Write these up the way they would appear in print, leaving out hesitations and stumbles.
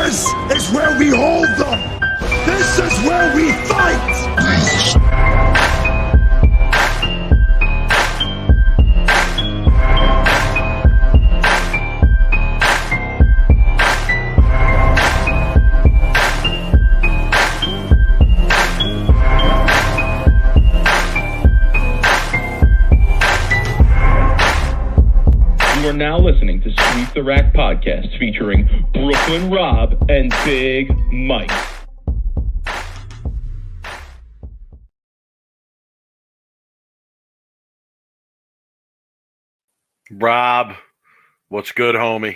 This is where we hold them! This is where we fight! You are now listening to Sweep the Rack podcast featuring Brooklyn Rob and Big Mike. Rob, what's good, homie?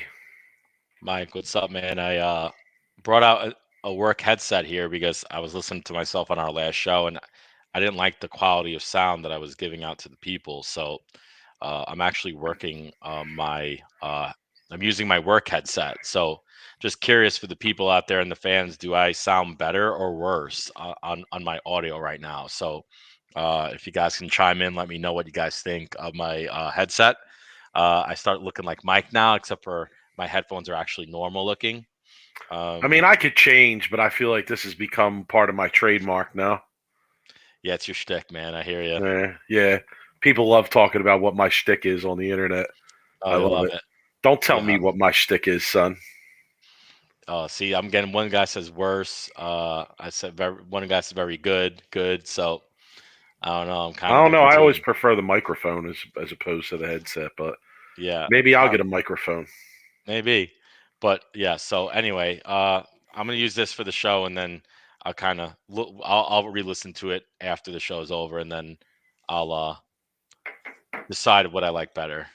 Mike, what's up, man? I brought out a work headset here because I was listening to myself on our last show, and I didn't like the quality of sound that I was giving out to the people. So I'm actually working I'm using my work headset. So just curious for the people out there and the fans, do I sound better or worse on my audio right now? So if you guys can chime in, let me know what you guys think of my headset. I start looking like Mike now, except for my headphones are actually normal looking. I mean, I could change, but I feel like this has become part of my trademark now. Yeah, it's your shtick, man. I hear you. Yeah. People love talking about what my shtick is on the internet. I love it. Don't tell me what my shtick is, son. Oh, see, I'm getting one guy says worse. I said one guy says very good. So I don't know. I don't know. I always prefer the microphone as opposed to the headset, but yeah, maybe I'll get a microphone. Maybe, but yeah. So anyway, I'm gonna use this for the show, and then I'll kind of I'll re-listen to it after the show is over, and then I'll decide what I like better.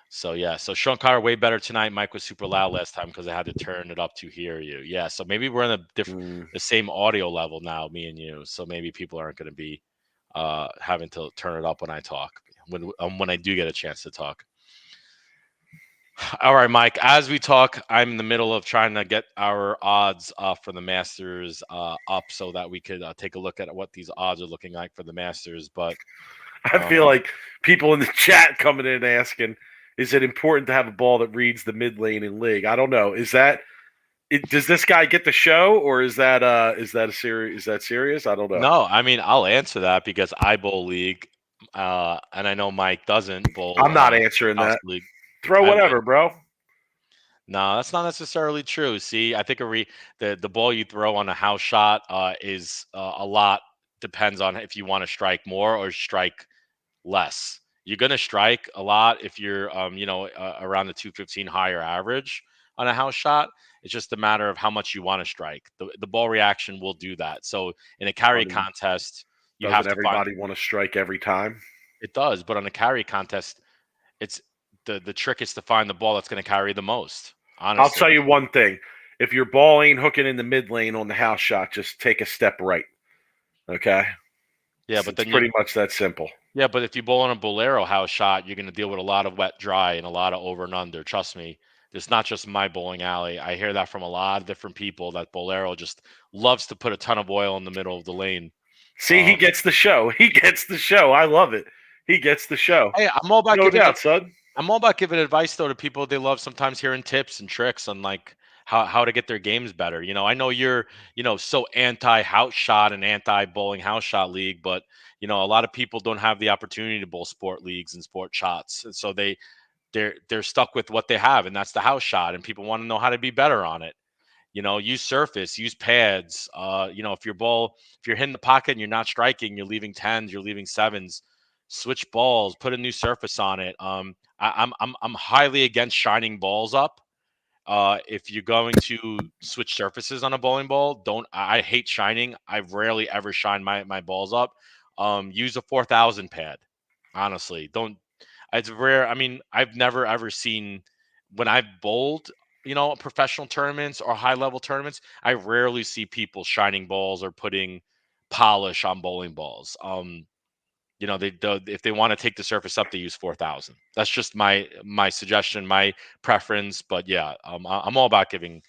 So yeah, so Sean Carter way better tonight. Mike was super loud last time because I had to turn it up to hear you. Yeah, so maybe we're in the same audio level now, me and you. So maybe people aren't going to be having to turn it up when I talk when I do get a chance to talk. All right, Mike. As we talk, I'm in the middle of trying to get our odds for the Masters up so that we could take a look at what these odds are looking like for the Masters. But I feel like people in the chat coming in asking, is it important to have a ball that reads the mid lane in league? I don't know. Is that does this guy get the show, or is that serious? I don't know. No, I mean, I'll answer that because I bowl league, and I know Mike doesn't bowl. I'm not answering that. League. Throw whatever, bro. No, that's not necessarily true. See, I think the ball you throw on a house shot is a lot depends on if you want to strike more or strike less. You're going to strike a lot if you're, around the 215 higher average on a house shot. It's just a matter of how much you want to strike. The ball reaction will do that. So in a carry contest, you have to everybody want to strike every time. It does, but on a carry contest, it's the trick is to find the ball that's going to carry the most. Honestly, I'll tell you one thing: if your ball ain't hooking in the mid lane on the house shot, just take a step right. Okay. Yeah, but then it's pretty much that simple. Yeah, but if you bowl on a bolero house shot, you're going to deal with a lot of wet, dry, and a lot of over and under. Trust me, it's not just my bowling alley. I hear that from a lot of different people that bolero just loves to put a ton of oil in the middle of the lane. See, he gets the show. He gets the show. I love it. He gets the show. Hey, I'm all about son. I'm all about giving advice though to people. They love sometimes hearing tips and tricks on like how to get their games better. You know, I know you're so anti house shot and anti bowling house shot league, but a lot of people don't have the opportunity to bowl sport leagues and sport shots, and so they're stuck with what they have, and that's the house shot. And people want to know how to be better on it. Use surface, use pads. If you're hitting the pocket and you're not striking, you're leaving tens, you're leaving sevens. Switch balls, put a new surface on it. I'm highly against shining balls up. If you're going to switch surfaces on a bowling ball, I hate shining. I rarely ever shine my balls up. Use a 4,000 pad. Honestly, it's rare. I mean, I've never ever seen when I've bowled, professional tournaments or high level tournaments, I rarely see people shining balls or putting polish on bowling balls. If they want to take the surface up, they use 4,000. That's just my suggestion, my preference. But yeah, I'm all about giving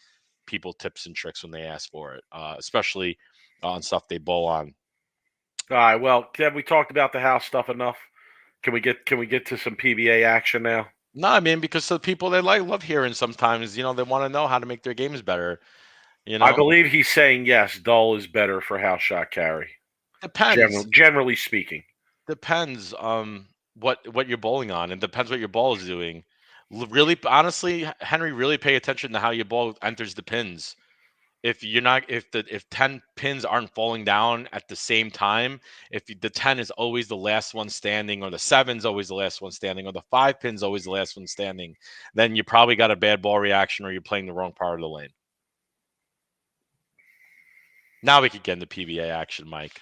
people tips and tricks when they ask for it, especially on stuff they bowl on. All right. Well, have we talked about the house stuff enough? Can we get to some PBA action now? No, I mean because the people they love hearing sometimes. They want to know how to make their games better. You I know, believe he's saying yes. Dull is better for house shot carry. depends. Generally speaking. Depends what you're bowling on, and depends what your ball is doing. Really, honestly, Henry, really pay attention to how your ball enters the pins. If you're not, if 10 pins aren't falling down at the same time, if the 10 is always the last one standing, or the 7's always the last one standing, or the 5 pin's always the last one standing, then you probably got a bad ball reaction, or you're playing the wrong part of the lane. Now we could get into PBA action, Mike.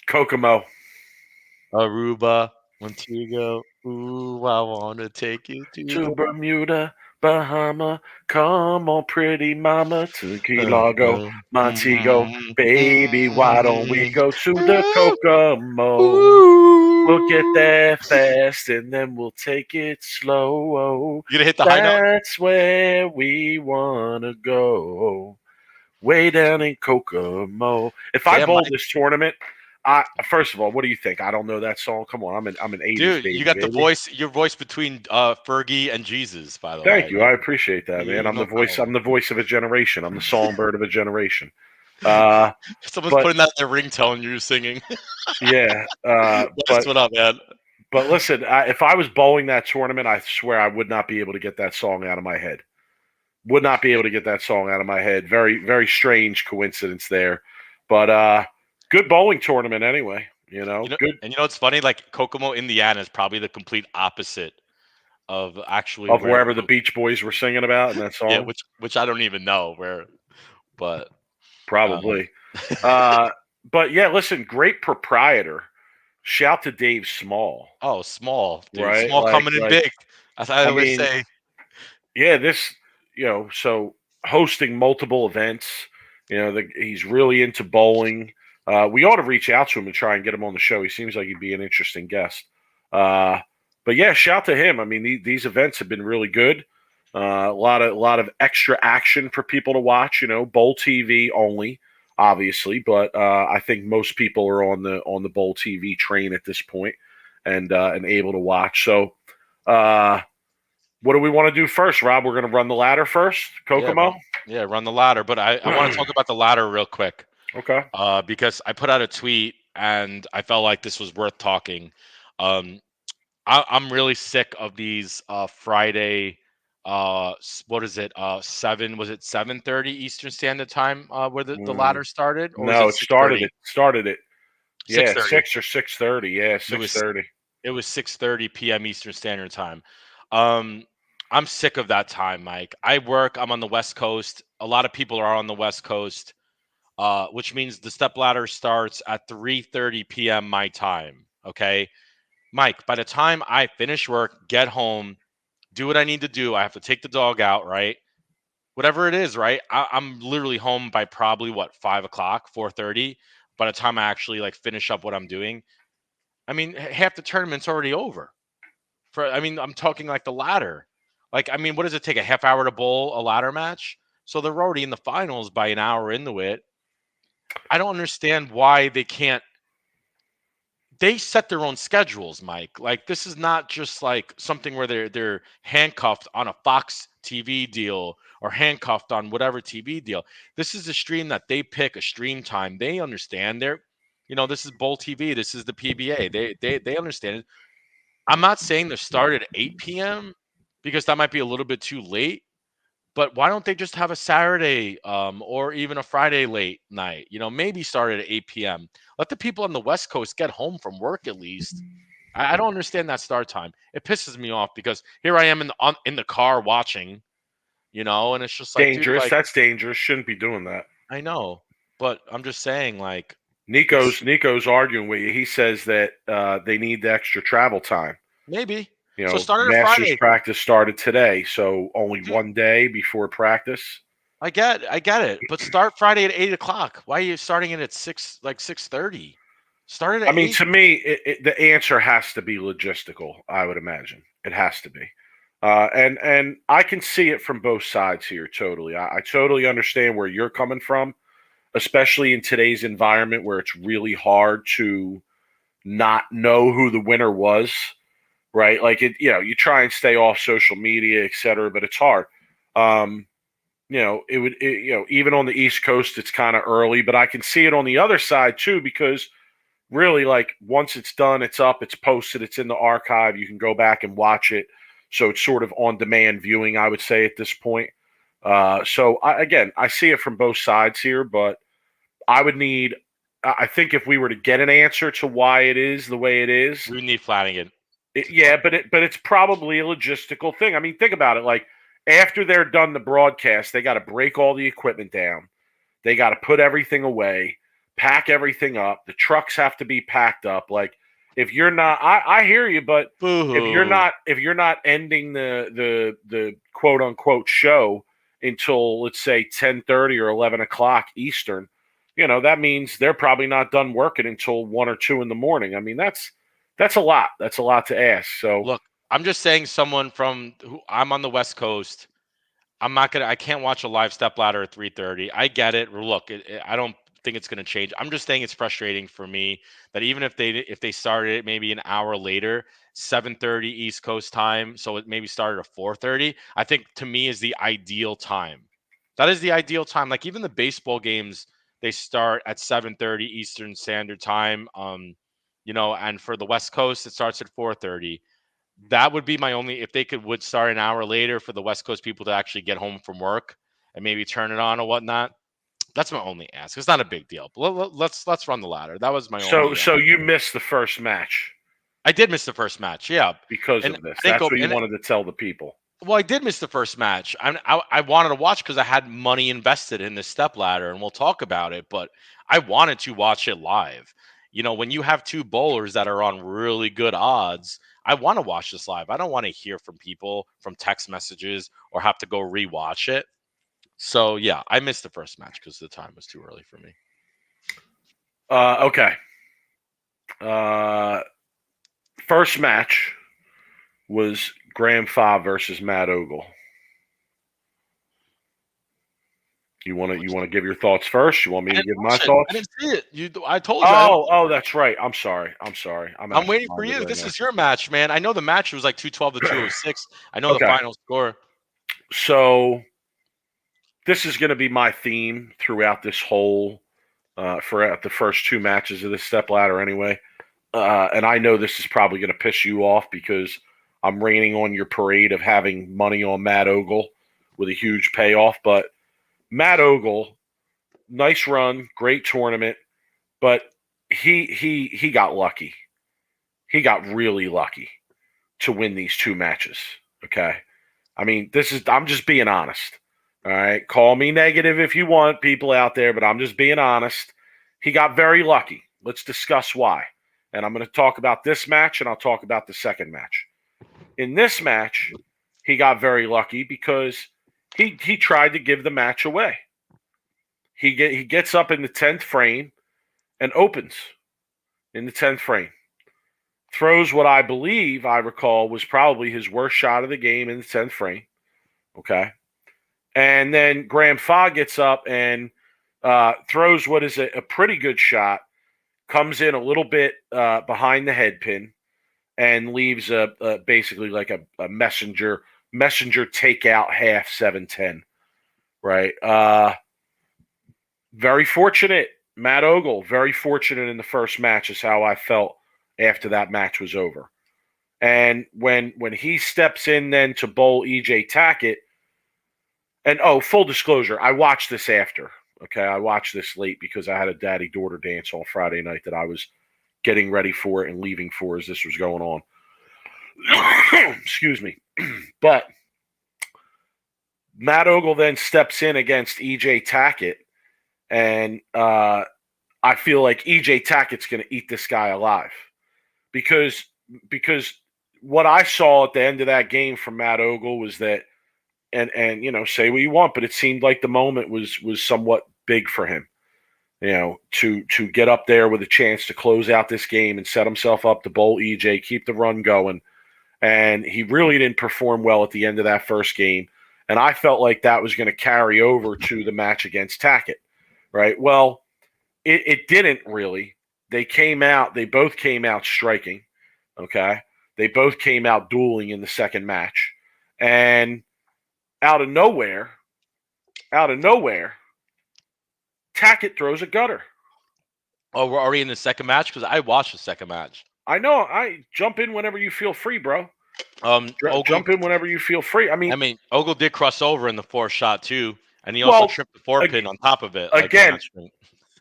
Kokomo. Aruba, Montego. Ooh, I want to take you to To the Bermuda, Bahama, come on, pretty mama, to Key Largo, Montego, baby, why don't we go to the Kokomo? We'll get there fast and then we'll take it slow. You gonna hit the high note? That's where we wanna go. Way down in Kokomo. If I Damn, bowled Mike. this tournament, first of all, what do you think? I don't know that song. Come on, I'm an 80s Dude, baby, you got the baby. voice, your voice between Fergie and Jesus, by the Thank way. you. I appreciate that, man. You I'm know the voice. I'm how the voice of a generation. I'm the songbird of a generation. Uh, someone's but putting that in their ringtone, you're singing. yeah. That's what up, man. But listen, if I was bowling that tournament, I swear I would not be able to get that song out of my head. Would not be able to get that song out of my head. Very, very strange coincidence there. But good bowling tournament anyway. Good And it's funny, like Kokomo, Indiana is probably the complete opposite of actually of where wherever the Beach Boys were singing about in that yeah, song. which I don't even know where, but um, Probably. Uh, but yeah, listen, great proprietor. Shout to Dave Small, oh, small, dude, right? small coming in big. As I I always mean, say, yeah, so hosting multiple events, he's really into bowling. We ought to reach out to him and try and get him on the show. He seems like he'd be an interesting guest. Uh, but yeah, shout to him. I mean, these events have been really good. A lot of extra action for people to watch. Bowl TV only, obviously, but I think most people are on the Bowl TV train at this point and able to watch. So. What do we want to do first, Rob? We're going to run the ladder first, yeah, Kokomo. run the ladder. But I want to talk about the ladder real quick, Okay. because I put out a tweet and I felt like this was worth talking. Um, I'm really sick of these Friday. What is it? 7:30 Eastern Standard Time? Where the Mm, ladder started, or was no, it it started 6:30? it. Started it. Six Yeah, thirty. 6 or 6:30. Yeah, It was 6:30. it was 6:30 p.m. Eastern Standard Time. Um, I'm sick of that time, Mike. I'm on the West Coast. A lot of people are on the West Coast, which means the step ladder starts at 3:30 p.m. my time. Okay, Mike. By the time I finish work, get home, do what I need to do, I have to take the dog out, right? Whatever it is, right? I'm literally home by probably what 5 o'clock, 4:30. By the time I actually like finish up what I'm doing, I mean half the tournament's already over. I'm talking like the ladder. Like, I mean, what does it take? A half hour to bowl a ladder match? So they're already in the finals by an hour into it. I don't understand why they set their own schedules, Mike. Like, this is not just like something where they're handcuffed on a Fox TV deal or handcuffed on whatever TV deal. This is a stream that they pick a stream time. They understand this is Bowl TV. This is the PBA. They understand it. I'm not saying they start at 8 p.m. because that might be a little bit too late. But why don't they just have a Saturday or even a Friday late night? Maybe start at 8 p.m. Let the people on the West Coast get home from work at least. I don't understand that start time. It pisses me off because here I am in the car watching, and it's just like, dude, Dangerous. like That's dangerous. Shouldn't be doing that. I know, but I'm just saying, like, Nico's it's Nico's arguing with you. He says that they need the extra travel time. maybe. So start it a Masters Friday. practice started today, so only Dude, one day before practice. I get it. But start Friday at 8 o'clock. Why are you starting it at 6:30? Start it I at mean, 8. to me, the answer has to be logistical. I would imagine it has to be, and I can see it from both sides here. Totally, I totally understand where you're coming from, especially in today's environment where it's really hard to not know who the winner was, right? Like you try and stay off social media, et cetera, but it's hard. Even on the East Coast, it's kind of early, but I can see it on the other side too, because really, like, once it's done, it's up, it's posted, it's in the archive. You can go back and watch it. So it's sort of on-demand viewing, I would say, at this point. I see it from both sides here, but I think if we were to get an answer to why it is the way it is, We need Flanagan. but it's probably a logistical thing. I mean, think about it. Like, after they're done the broadcast, they got to break all the equipment down. They got to put everything away, pack everything up. The trucks have to be packed up. Like, if you're not, I hear you, but Boo-hoo. if you're not ending the quote unquote show until, let's say, 10:30 or 11 o'clock Eastern, that means they're probably not done working until 1 or 2 in the morning. I mean, that's a lot. That's a lot to ask. So Look, I'm just saying, someone who I'm on the West Coast. I can't watch a live step ladder at 3:30. I get it. Look, I don't think it's going to change. I'm just saying it's frustrating for me that even if they started it maybe an hour later, 7:30 East Coast time, so it maybe started at 4:30, I think to me is the ideal time. That is the ideal time. Like, even the baseball games, they start at 7:30 Eastern Standard Time. And for the West Coast, it starts at 4:30. That would be my only, if they would start an hour later for the West Coast people to actually get home from work and maybe turn it on or whatnot. That's my only ask. It's not a big deal. But let's run the ladder. That was my only. So you missed the first match I did miss the first match, yeah, because and of this. I didn't That's go. what you wanted to tell the people. Well, I did miss the first match. I wanted to watch because I had money invested in this step ladder, and we'll talk about it. But I wanted to watch it live. When you have two bowlers that are on really good odds, I want to watch this live. I don't want to hear from people from text messages or have to go rewatch it. So yeah, I missed the first match because the time was too early for me. Okay. First match was Graham Fa versus Matt Ogle. You want to give your thoughts first? You want me to give my thoughts? I didn't see it. I told you. Oh, that's right. I'm sorry. I'm waiting for you. This is your match, man. I know the match was like 212 to 206. I know the Okay. final score. So this is going to be my theme throughout this whole for the first 2 matches of this step ladder anyway. And I know this is probably going to piss you off because I'm raining on your parade of having money on Matt Ogle with a huge payoff. But Matt Ogle, nice run, great tournament, but he got lucky. He got really lucky to win these 2 matches. Okay. I mean, I'm just being honest. All right. Call me negative if you want, people out there, but I'm just being honest. He got very lucky. Let's discuss why. And I'm going to talk about this match and I'll talk about the second match. In this match, he got very lucky because he tried to give the match away. He gets up in the 10th frame and opens in the 10th frame. Throws what I recall was probably his worst shot of the game in the 10th frame. Okay. And then Graham Fa gets up and throws what is a pretty good shot, comes in a little bit behind the head pin, and leaves basically like a messenger takeout half 7-10. Right. Very fortunate. Matt Ogle, very fortunate in the first match is how I felt after that match was over. And when he steps in then to bowl EJ Tackett, and full disclosure, I watched this after. Okay, I watched this late because I had a daddy-daughter dance on Friday night that I was getting ready for and leaving for as this was going on. Excuse me. But Matt Ogle then steps in against EJ Tackett, and I feel like EJ Tackett's going to eat this guy alive because what I saw at the end of that game from Matt Ogle was that, and say what you want, but it seemed like the moment was somewhat big for him, to get up there with a chance to close out this game and set himself up to bowl EJ, keep the run going. And he really didn't perform well at the end of that first game. And I felt like that was going to carry over to the match against Tackett, right? Well, it didn't really. They both came out striking, okay? They both came out dueling in the second match. And out of nowhere, Tackett throws a gutter. Oh, we're already in the second match because I watched the second match. I know. I jump in whenever you feel free, bro. Ogle, Jump in whenever you feel free. I mean, Ogle did cross over in the fourth shot too, and he also well, tripped the four pin on top of it. again,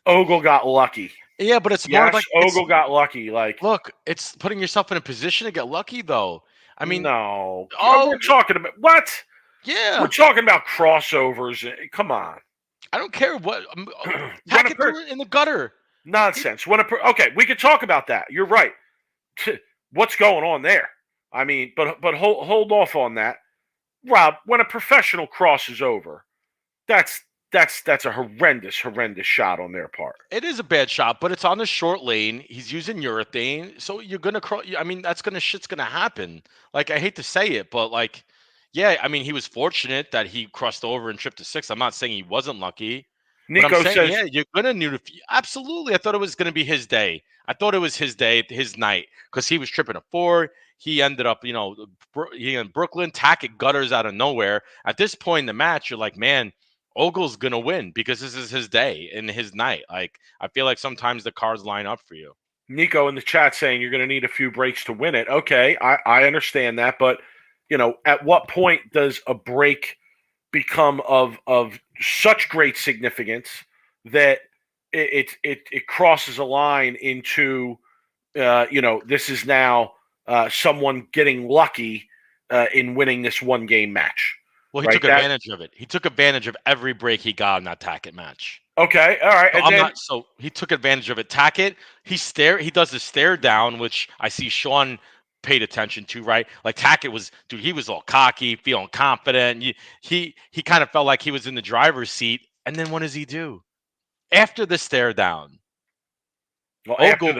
Ogle got lucky. Yeah, but it's more Yes, like Ogle got lucky. Like, look, it's putting yourself in a position to get lucky, though. I mean, no. oh, We're talking about what? yeah, We're talking about crossovers. Come on. I don't care what. When Tackett threw it in the gutter. Nonsense. Okay, we could talk about that. You're right. What's going on there? I mean, but hold off on that, Rob. When a professional crosses over, that's a horrendous shot on their part. It is a bad shot, but it's on the short lane. He's using urethane, so you're gonna cross. I mean, shit's gonna happen. Like, I hate to say it, but like, yeah, I mean, he was fortunate that he crossed over and tripped to six. I'm not saying he wasn't lucky. But Nico I'm saying, says, yeah, you're gonna need absolutely. I thought it was gonna be his day. I thought it was his day, his night, because he was tripping a four. He ended up, he in Brooklyn. Tackett gutters out of nowhere. At this point in the match, you're like, man, Ogle's gonna win because this is his day and his night. Like, I feel like sometimes the cards line up for you. Nico in the chat saying you're going to need a few breaks to win it. Okay, I understand that, but at what point does a break become of such great significance that it crosses a line into this is now someone getting lucky in winning this one game match. Well, he took advantage of it. He took advantage of every break he got in that Tackett match. Okay, all right. So he took advantage of it. Tackett, he does the stare down, which I see Sean paid attention to, right? Like, Tackett he was all cocky, feeling confident. He kind of felt like he was in the driver's seat. And then what does he do? After the stare down. Well, after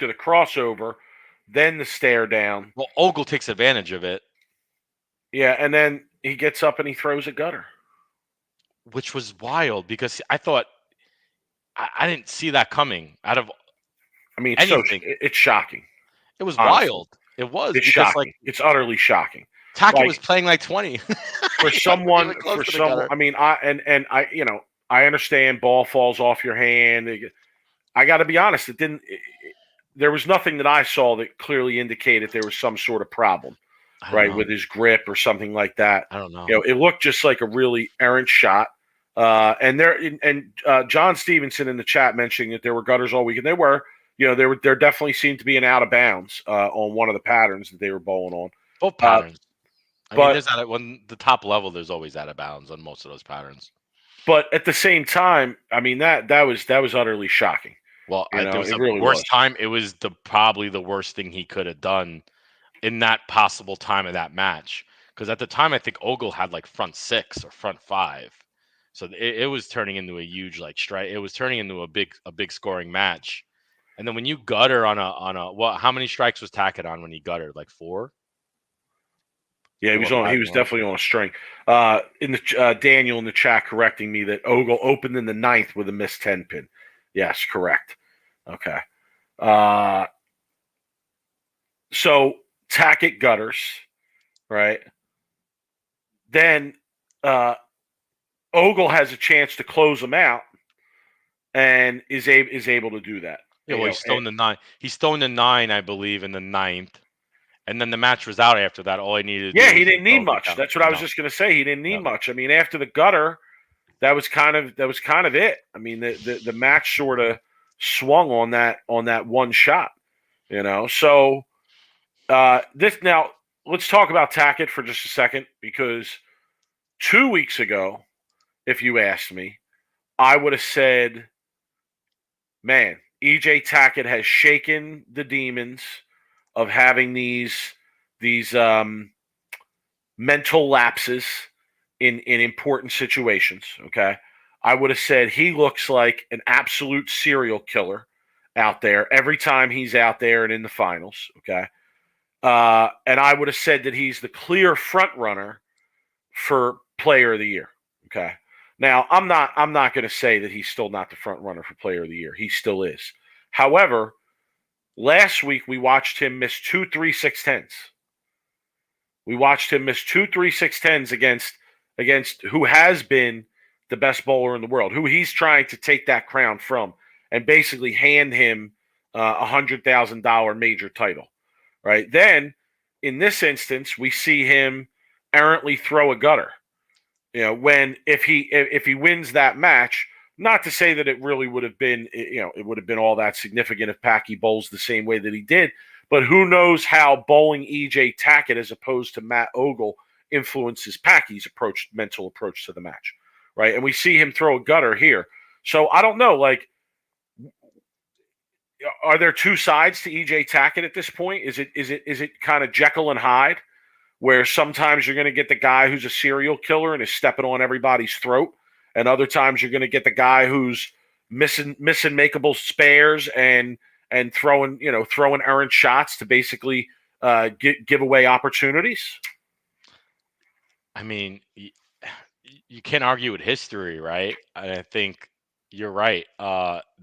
the crossover, then the stare down. Well, Ogle takes advantage of it. Yeah, and then he gets up and he throws a gutter. Which was wild because I thought I didn't see that coming out of anything. It's shocking. It was honestly. wild. It was. It's shocking. Like, it's utterly shocking. Tackett was playing like 20. For someone, I mean, I understand ball falls off your hand. I got to be honest, there was nothing that I saw that clearly indicated there was some sort of problem, right, with his grip or something like that. I don't know. It looked just like a really errant shot. And John Stevenson in the chat mentioning that there were gutters all week, and there definitely seemed to be an out of bounds on one of the patterns that they were bowling on. Both patterns. I mean, when the top level, there's always out of bounds on most of those patterns. But at the same time, I mean that was utterly shocking. Well, it was the really worst time. It was probably the worst thing he could have done in that possible time of that match. Because at the time, I think Ogle had like front six or front five. So it was turning into a huge strike. It was turning into a big scoring match. And then when you gutter on a how many strikes was Tackett on when he guttered? Like 4? Yeah, he was definitely on a string. In the Daniel in the chat correcting me that Ogle opened in the 9th with a missed 10 pin. Yes, correct. Okay. So Tackett gutters, right? Then Ogle has a chance to close him out, and is able to do that. Yeah, well, he's stoned the 9. He stoned the 9, I believe, in the 9th. And then the match was out after that. All he needed to do he didn't need much. That's what I was just going to say. He didn't need much. I mean, after the gutter, that was kind of it. I mean, the match sort of swung on that one shot, So now let's talk about Tackett for just a second, because 2 weeks ago, if you asked me, I would have said, man, EJ Tackett has shaken the demons of having these mental lapses in important situations. Okay, I would have said he looks like an absolute serial killer out there every time he's out there and in the finals. Okay, and I would have said that he's the clear front runner for Player of the Year. Okay, now I'm not going to say that he's still not the front runner for Player of the Year. He still is. However, Last week we watched him miss 2 3 6 10s. We watched him miss 2 3 6 10s against who has been the best bowler in the world, who he's trying to take that crown from, and basically hand him $100,000 major title. Right then, in this instance, we see him errantly throw a gutter. When if he wins that match, not to say that it really would have been, it would have been all that significant if Packy bowls the same way that he did, but who knows how bowling EJ Tackett as opposed to Matt Ogle influences Packy's mental approach to the match, right? And we see him throw a gutter here. So I don't know, like, are there two sides to EJ Tackett at this point? Is it kind of Jekyll and Hyde, where sometimes you're going to get the guy who's a serial killer and is stepping on everybody's throat, and other times you're going to get the guy who's missing makeable spares and throwing errant shots to basically give away opportunities? I mean, you can't argue with history, right? I think you're right.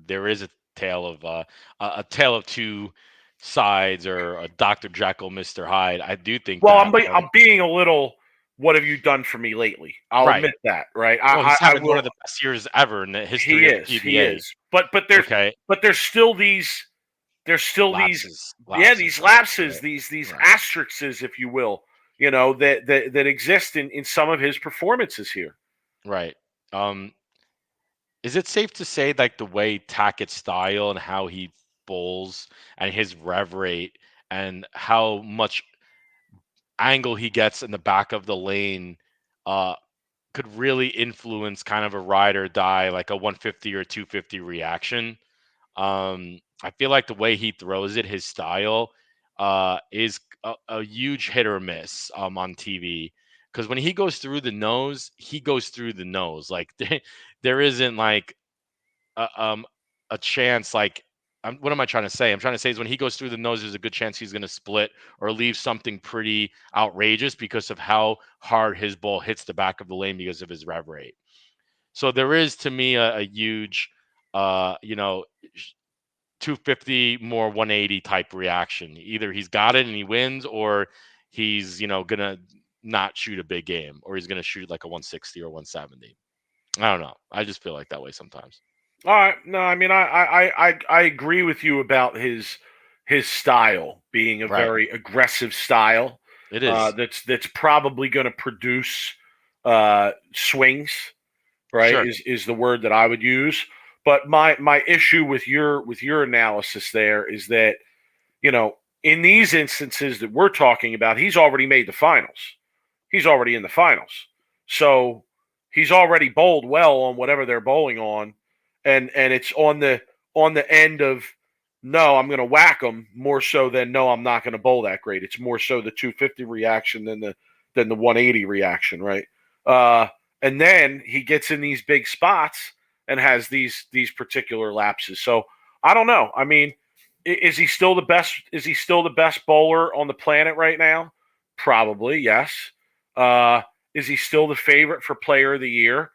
There is a tale of two sides, or a Dr. Jekyll, Mr. Hyde. I do think Well, that. I'm being a little. What have you done for me lately? I'll Right. admit that, right? Well, he's I having one will. of the best years ever in the history He of is. the He PBA. is. But there's Okay. there's still these. There's still Lapses, these lapses, right, these right. asterisks, if you will, that exist in some of his performances here. Right. Is it safe to say, like, the way Tackett's style and how he bowls and his rev rate and how much angle he gets in the back of the lane uh could really influence kind of a ride or die, like a 150 or 250 reaction? I feel like the way he throws it, his style, is a huge hit or miss on TV. Because when he goes through the nose, he goes through the nose. Like, there isn't like a chance. Like, what am I trying to say? I'm trying to say is when he goes through the nose, there's a good chance he's going to split or leave something pretty outrageous because of how hard his ball hits the back of the lane because of his rev rate. So there is, to me, a huge, uh, you know, 250 more 180 type reaction. Either he's got it and he wins, or he's, gonna not shoot a big game, or he's gonna shoot like a 160 or 170. I don't know. I just feel like that way sometimes. All right, no, I mean I agree with you about his style being a Right. very aggressive style. It is. That's probably going to produce swings, right? Sure. Is the word that I would use. But my issue with your analysis there is that, in these instances that we're talking about, he's already made the finals. He's already in the finals. So he's already bowled well on whatever they're bowling on, and it's on the end of, no, I'm going to whack him, more so than, no, I'm not going to bowl that great. It's more so the 250 reaction than the 180 reaction, right? And then he gets in these big spots and has these particular lapses. So I don't know. I mean, is he still the best? Is he still the best bowler on the planet right now? Probably, yes. Is he still the favorite for Player of the Year?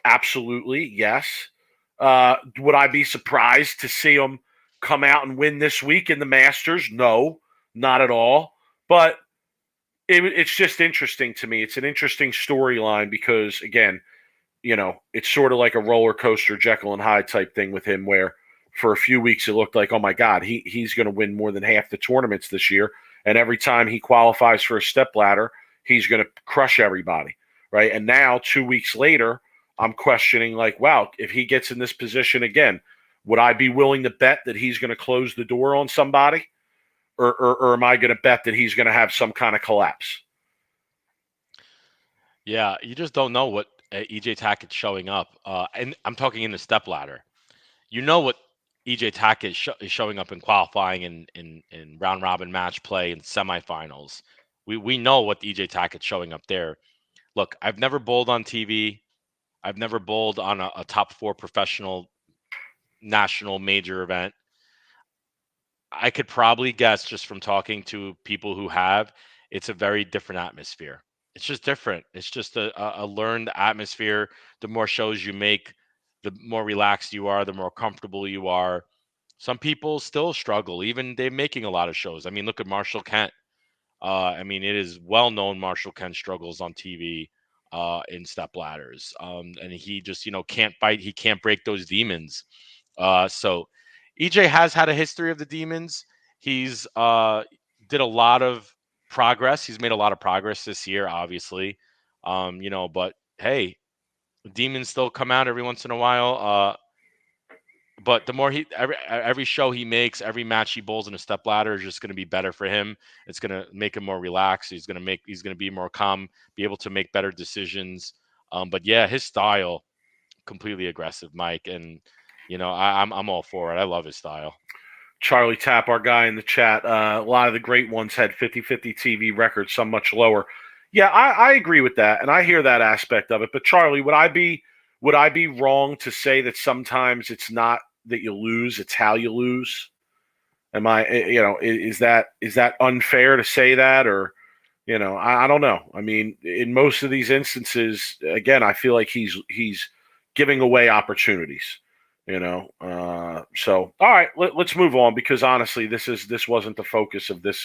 Absolutely, yes. Would I be surprised to see him come out and win this week in the Masters? No, not at all. But it's just interesting to me. It's an interesting storyline because, again, it's sort of like a roller coaster, Jekyll and Hyde type thing with him, where for a few weeks it looked like, oh my God, he's going to win more than half the tournaments this year. And every time he qualifies for a step ladder, he's going to crush everybody, right? And now 2 weeks later, I'm questioning, like, wow, if he gets in this position again, would I be willing to bet that he's going to close the door on somebody? Or am I going to bet that he's going to have some kind of collapse? Yeah, you just don't know what EJ Tackett's showing up. And I'm talking in the step ladder. You know what EJ Tackett is showing up in qualifying, in round robin match play and semifinals. We know what EJ Tackett's showing up there. Look, I've never bowled on TV. I've never bowled on a top 4 professional national major event. I could probably guess, just from talking to people who have, it's a very different atmosphere. It's just different. It's just a learned atmosphere. The more shows you make, the more relaxed you are, the more comfortable you are. some people still struggle. Even they're making a lot of shows. I mean, look at Marshall Kent. I mean, it is well known Marshall Kent struggles on TV in step ladders. And he just, can't fight. He can't break those demons. So EJ has had a history of the demons. He's did a lot of progress. He's made a lot of progress this year, obviously. But hey, demons still come out every once in a while. But the more every show he makes, every match he bowls in a step ladder is just going to be better for him. It's going to make him more relaxed. He's going to be more calm, be able to make better decisions. But yeah, his style completely aggressive, Mike, and I'm all for it. I love his style. Charlie Tapp, our guy in the chat, a lot of the great ones had 50-50 TV records, some much lower. Yeah, I agree with that, and I hear that aspect of it. But Charlie, would I be wrong to say that sometimes it's not that you lose, it's how you lose? Am I, is that unfair to say that, or, I don't know. I mean, in most of these instances, again, I feel like he's giving away opportunities. So all right, let's move on, because honestly, this wasn't the focus of this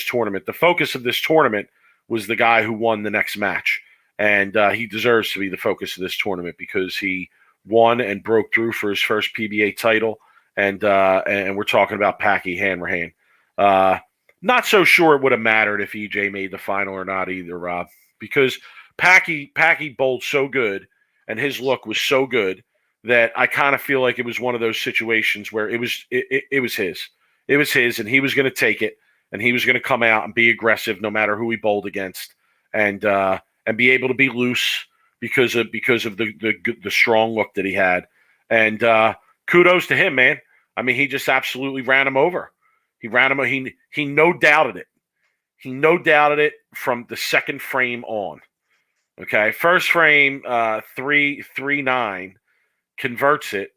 tournament. The focus of this tournament was the guy who won the next match, and he deserves to be the focus of this tournament because he won and broke through for his first PBA title, and we're talking about Packy Hanrahan. Not so sure it would have mattered if EJ made the final or not either, Rob, because Packy bowled so good and his look was so good that I kind of feel like it was one of those situations where it was his, and he was going to take it, and he was going to come out and be aggressive no matter who he bowled against, and be able to be loose because of the strong look that he had, and kudos to him, man. I mean, he just absolutely ran him over. He ran him. He no doubted it. He no doubted it from the second frame on. Okay, first frame 3-9. Converts it,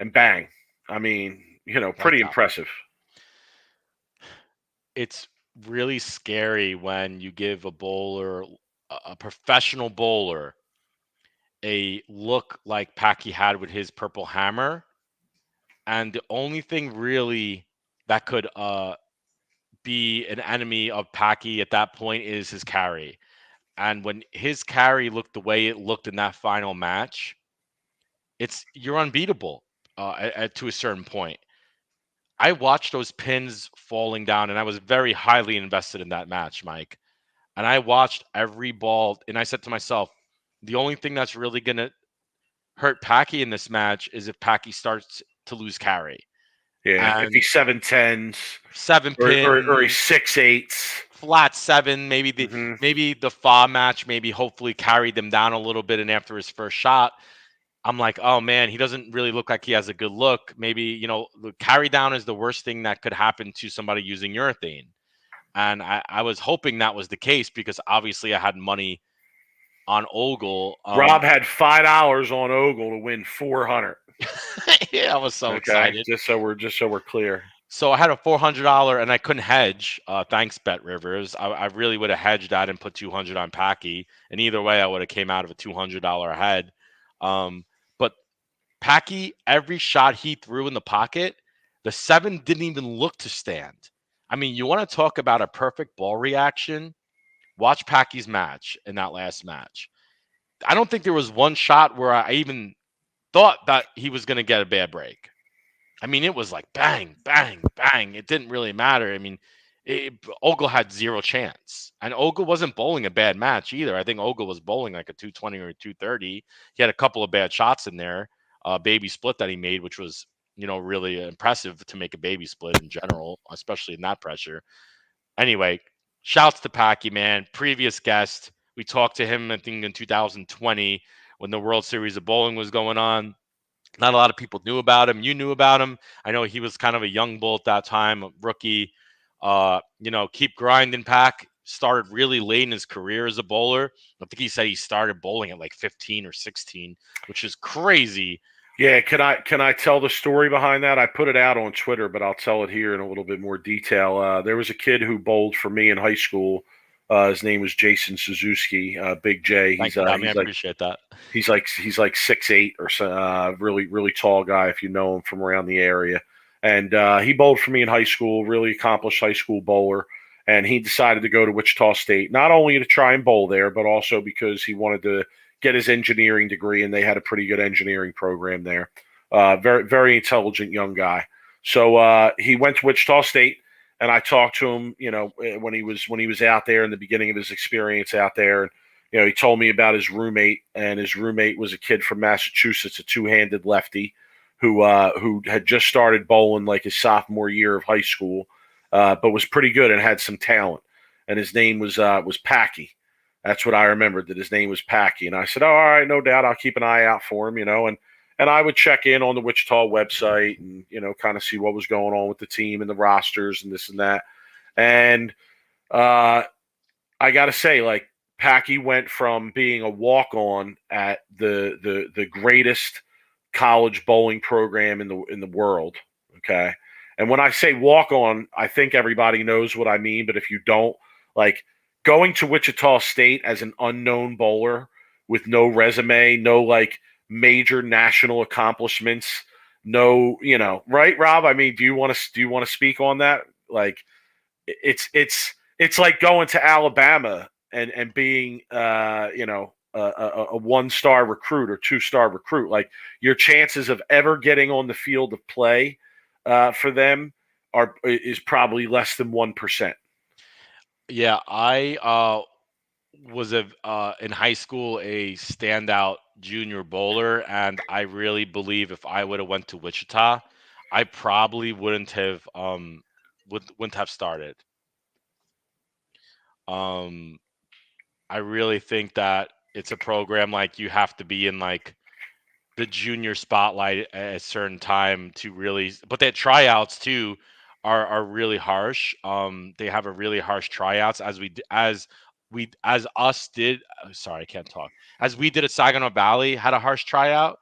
and bang. I mean, pretty impressive. It's really scary when you give a bowler, a professional bowler, a look like Packy had with his purple hammer, and the only thing really that could be an enemy of Packy at that point is his carry. And when his carry looked the way it looked in that final match, you're unbeatable to a certain point. I watched those pins falling down, and I was very highly invested in that match, Mike. And I watched every ball, and I said to myself, the only thing that's really going to hurt Packy in this match is if Packy starts to lose carry. Yeah, if he's 7-10s, 7 pins, or he's 6-8s, flat 7, maybe the FA match maybe hopefully carried them down a little bit, and after his first shot, I'm like, oh man, he doesn't really look like he has a good look. Maybe, the carry down is the worst thing that could happen to somebody using urethane. And I was hoping that was the case because obviously I had money on Ogle. Rob had $5 on Ogle to win 400. Yeah, I was so excited. Just so we're clear. So I had a $400 and I couldn't hedge. Thanks, Bet Rivers. I really would have hedged that and put 200 on Packy. And either way, I would have came out of a $200 ahead. But Packy, every shot he threw in the pocket, the 7 didn't even look to stand. I mean, you want to talk about a perfect ball reaction? Watch Packy's match in that last match. I don't think there was one shot where I even thought that he was going to get a bad break. I mean, it was like bang, bang, bang. It didn't really matter. I mean, Ogle had zero chance. And Ogle wasn't bowling a bad match either. I think Ogle was bowling like a 220 or a 230. He had a couple of bad shots in there. Baby split that he made, which was, really impressive to make a baby split in general, especially in that pressure. Anyway, shouts to Packy, man. Previous guest. We talked to him, I think, in 2020 when the World Series of Bowling was going on. Not a lot of people knew about him. You knew about him. I know he was kind of a young bull at that time, a rookie. Keep grinding, Pack. Started really late in his career as a bowler. I think he said he started bowling at like 15 or 16, which is crazy. Yeah, can I tell the story behind that? I put it out on Twitter, but I'll tell it here in a little bit more detail. There was a kid who bowled for me in high school. His name was Jason Suzuki, Big J. I appreciate that. He's like 6'8" or so, really really tall guy if you know him from around the area. And he bowled for me in high school, really accomplished high school bowler. And he decided to go to Wichita State, not only to try and bowl there, but also because he wanted to get his engineering degree, and they had a pretty good engineering program there. Very, very intelligent young guy. So he went to Wichita State, and I talked to him, when he was out there in the beginning of his experience out there. And he told me about his roommate, and his roommate was a kid from Massachusetts, a two-handed lefty who had just started bowling like his sophomore year of high school, but was pretty good and had some talent. And his name was Packy. That's what I remembered, that his name was Packy. And I said, oh, all right, no doubt, I'll keep an eye out for him, and I would check in on the Wichita website and, kind of see what was going on with the team and the rosters and this and that. And I got to say, like, Packy went from being a walk-on at the greatest college bowling program in the world, okay? And when I say walk-on, I think everybody knows what I mean, but if you don't, like, going to Wichita State as an unknown bowler with no resume, no, like, major national accomplishments, no, right, Rob? I mean, do you want to speak on that? Like, it's like going to Alabama and being a 1-star recruit or 2-star recruit. Like, your chances of ever getting on the field of play for them is probably less than 1%. Yeah, I was in high school a standout junior bowler, and I really believe if I would have went to Wichita, I probably wouldn't have started. Um, I really think that it's a program like you have to be in like the junior spotlight at a certain time to really, but their tryouts too are really harsh. They have a really harsh tryouts as us did. Sorry, I can't talk. As we did at Saginaw Valley had a harsh tryout.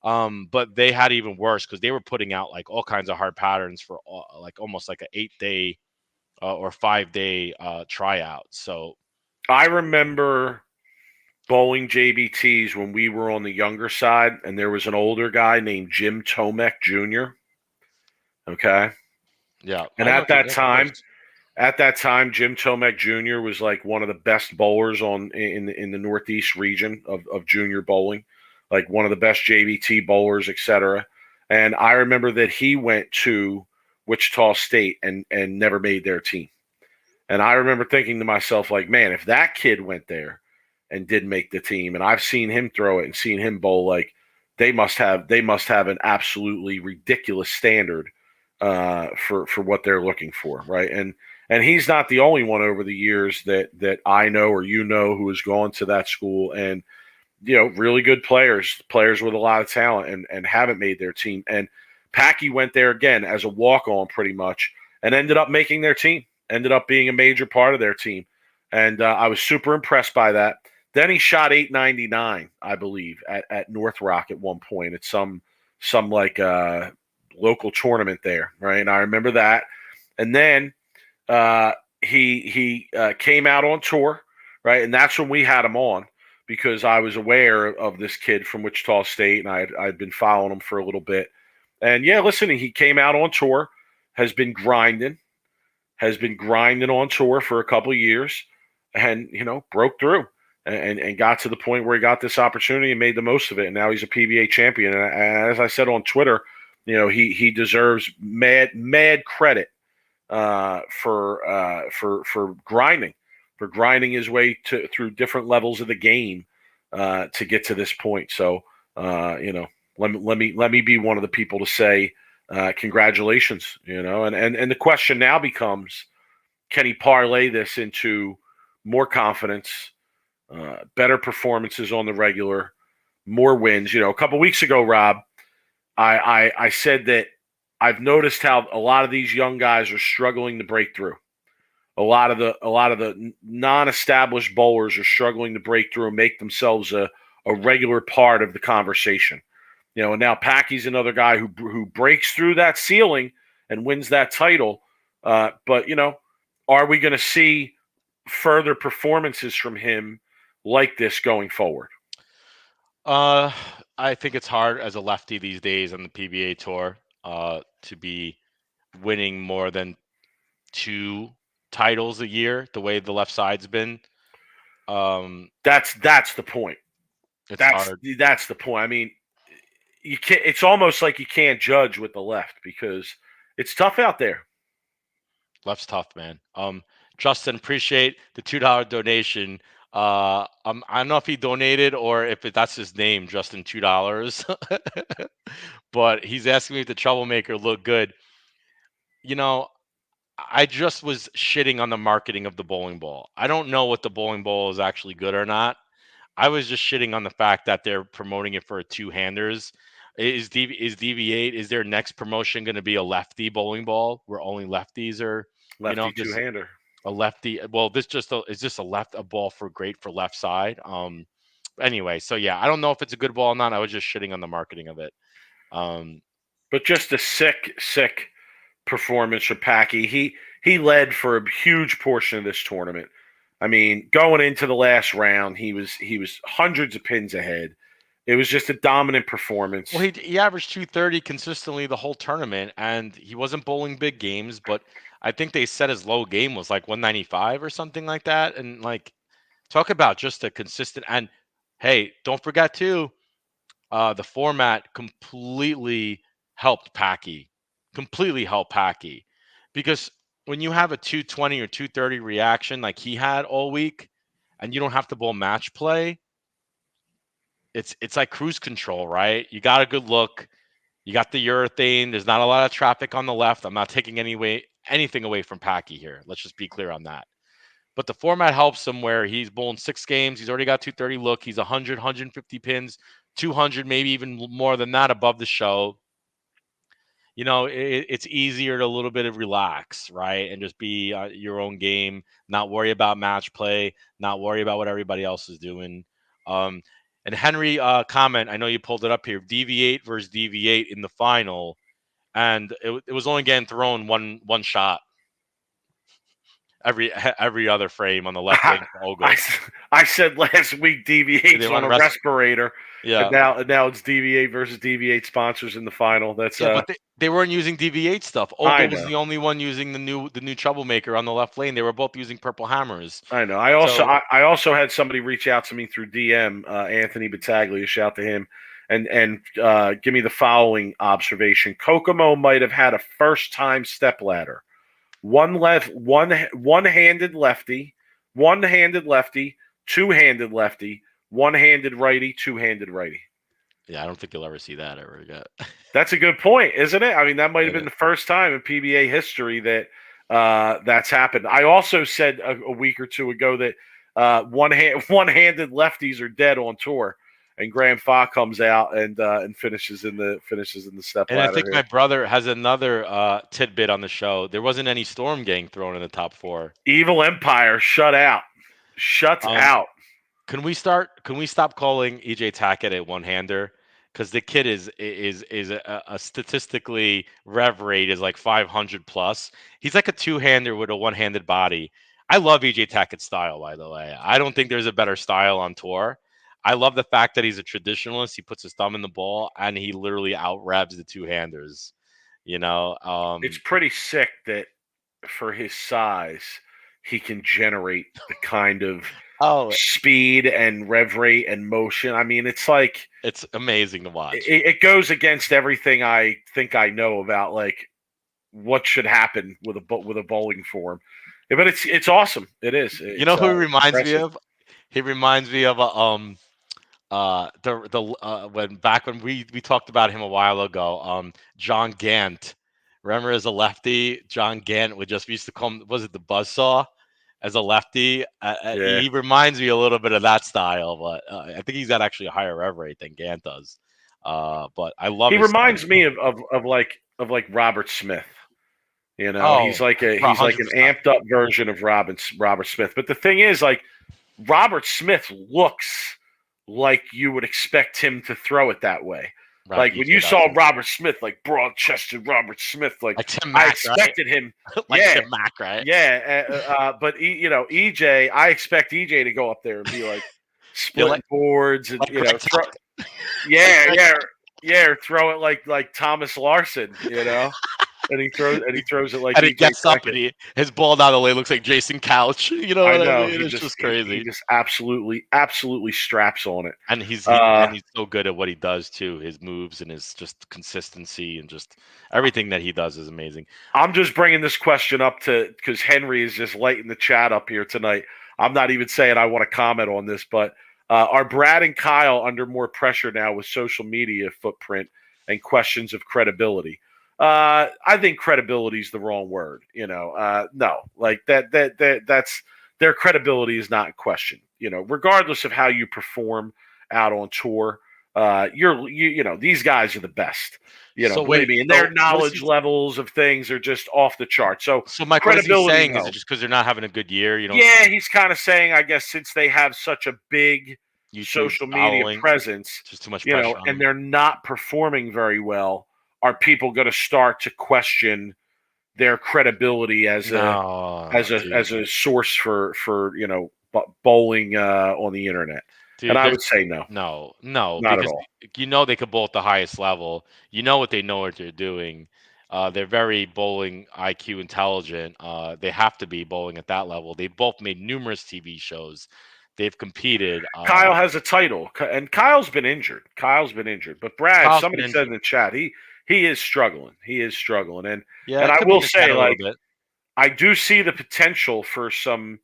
But they had even worse because they were putting out like all kinds of hard patterns for like almost like an 8-day or 5-day tryout. So I remember bowling JBTs when we were on the younger side, and there was an older guy named Jim Tomek Jr. Okay. yeah, And I know. Yeah, of course. at that time, Jim Tomek Jr. was like one of the best bowlers in the Northeast region of junior bowling, like one of the best JVT bowlers, etc. And I remember that he went to Wichita State and never made their team. And I remember thinking to myself, like, man, if that kid went there and did make the team, and I've seen him throw it and seen him bowl, like, they must have an absolutely ridiculous standard for what they're looking for, right? And he's not the only one over the years that I know or who has gone to that school, and really good players with a lot of talent, and haven't made their team. And Packy went there again as a walk-on pretty much, and ended up making their team, ended up being a major part of their team. And I was super impressed by that. Then he shot 899, I believe, at North Rock at one point at some like local tournament there, right? And I remember that. And then he came out on tour, right? And that's when we had him on, because I was aware of this kid from Wichita State, and I'd been following him for a little bit. And yeah, listen, he came out on tour, has been grinding on tour for a couple of years, and broke through and got to the point where he got this opportunity and made the most of it. And now he's a PBA champion. And as I said on Twitter, he deserves mad credit for grinding his way through different levels of the game to get to this point. So let me be one of the people to say congratulations. And the question now becomes, can he parlay this into more confidence, better performances on the regular, more wins? A couple weeks ago, Rob, I said that I've noticed how a lot of these young guys are struggling to break through. A lot of the non-established bowlers are struggling to break through and make themselves a regular part of the conversation. And now Packy's another guy who breaks through that ceiling and wins that title. But are we going to see further performances from him like this going forward? I think it's hard as a lefty these days on the PBA tour to be winning more than 2 titles a year, the way the left side's been. That's the point. It's hard. That's the point. I mean, you can't. It's almost like you can't judge with the left because it's tough out there. Left's tough, man. Justin, appreciate the $2 donation. I don't know if he donated or if that's his name, Justin, $2. But he's asking me if the troublemaker looked good. You know, I just was shitting on the marketing of the bowling ball. I don't know what the bowling ball is actually good or not. I was just shitting on the fact that they're promoting it for two-handers. Is DV8, is their next promotion going to be a lefty bowling ball where only lefties are, Lefty this two-hander. a lefty? Well, this just is just a ball for great for left side. Anyway, so yeah, I don't know if it's a good ball or not. I was just shitting on the marketing of it. But just a sick performance from Packy. He led for a huge portion of this tournament. I mean, going into the last round, he was hundreds of pins ahead. It was just a dominant performance. Well, he averaged 230 consistently the whole tournament, and he wasn't bowling big games, but I think they said his low game was like 195 or something like that. And like, talk about just a consistent. And hey, don't forget too, the format completely helped Packy. Completely helped Packy, because when you have a 220 or 230 reaction like he had all week, and you don't have to bowl match play, it's like cruise control, right? You got a good look. You got the urethane. There's not a lot of traffic on the left. I'm not taking anything away from Packy here. Let's just be clear on that. But the format helps him where he's bowling 6 games. He's already got 230 look. He's 100, 150 pins, 200, maybe even more than that above the show. It's easier to a little bit of relax, right? And just be your own game, not worry about match play, not worry about what everybody else is doing. And Henry, comment, I know you pulled it up here, DV8 versus DV8 in the final, and it was only getting thrown one shot every other frame on the left lane for Ogle. I said last week DV8's on a respirator. Yeah. And now it's DV8 versus DV8 sponsors in the final. That's but they weren't using DV8 stuff. Ogle was the only one using the new troublemaker on the left lane. They were both using purple hammers. I know. I also had somebody reach out to me through DM, Anthony Battaglia, shout to him, and give me the following observation. Kokomo might have had a first-time stepladder. One-handed lefty, two-handed lefty, one-handed righty, two-handed righty. Yeah, I don't think you'll ever see that ever again. That's a good point, isn't it? I mean, that might have been the first time in PBA history that that's happened. I also said a week or two ago that one-handed lefties are dead on tour, and Graham Fa comes out and finishes in the step ladder. And I think my brother has another tidbit on the show. There wasn't any Storm Gang thrown in the top 4. Evil Empire shut out. Can we stop calling EJ Tackett a one-hander? Because the kid is a statistically rev rate is like 500 plus. He's like a two-hander with a one-handed body. I love EJ Tackett's style, by the way. I don't think there's a better style on tour. I love the fact that he's a traditionalist. He puts his thumb in the ball and he literally out-revs the two-handers. It's pretty sick that for his size, he can generate the kind of speed and rev rate and motion. I mean, it's amazing to watch. It goes against everything I think I know about like what should happen with a bowling form. Yeah, but it's awesome. It is. Who he reminds me of? He reminds me of when we talked about him a while ago. John Gant. Remember, as a lefty, John Gant used to come. Was it the buzzsaw? As a lefty, he reminds me a little bit of that style, but I think he's got actually a higher rev rate than Gant does. But I love. He reminds me of Robert Smith. He's like an amped up version of Robert Smith. But the thing is, like, Robert Smith looks like you would expect him to throw it that way. Right, like when you saw Robert Smith, like broad-chested Robert Smith, like Tim Mack, I expected him, Tim Mack, right? Yeah, but EJ, I expect EJ to go up there and be like splitting boards and or throw it like Thomas Larson, and he throws it like And he EJ gets up Tackett. and his ball down the lane looks like Jason Couch. You know I what I know mean? It's just he crazy. just absolutely straps on it. And he's so good at what he does too. His moves and his just consistency and just everything that he does is amazing. I'm just bringing this question up because Henry is just lighting the chat up here tonight. I'm not even saying I want to comment on this, but are Brad and Kyle under more pressure now with social media footprint and questions of credibility? I think credibility is the wrong word. No, like that's their credibility is not in question. Regardless of how you perform out on tour, these guys are the best. So Believe wait, me, and so their what is knowledge levels of things are just off the chart. So so Mike, what is he credibility, saying? Is no. it just because they're not having a good year? You don't Yeah, he's kind of saying, I guess, since they have such a big YouTube social media following, presence, just too much pressure on and them. they're not performing very well, are people going to start to question their credibility as No, as dude. a source for bowling on the internet? And Dude, I there's would say no, no, not at because all. they could bowl at the highest level. You know what they know what they're doing. They're very bowling IQ intelligent. They have to be bowling at that level. They both made numerous TV shows. They've competed. Kyle has a title, and Kyle's been injured. But Brad, Kyle's been somebody said in injured. the chat, he is struggling. He is struggling, Yeah, and it I could be will in his head say, a little like, bit. I do see the potential for some.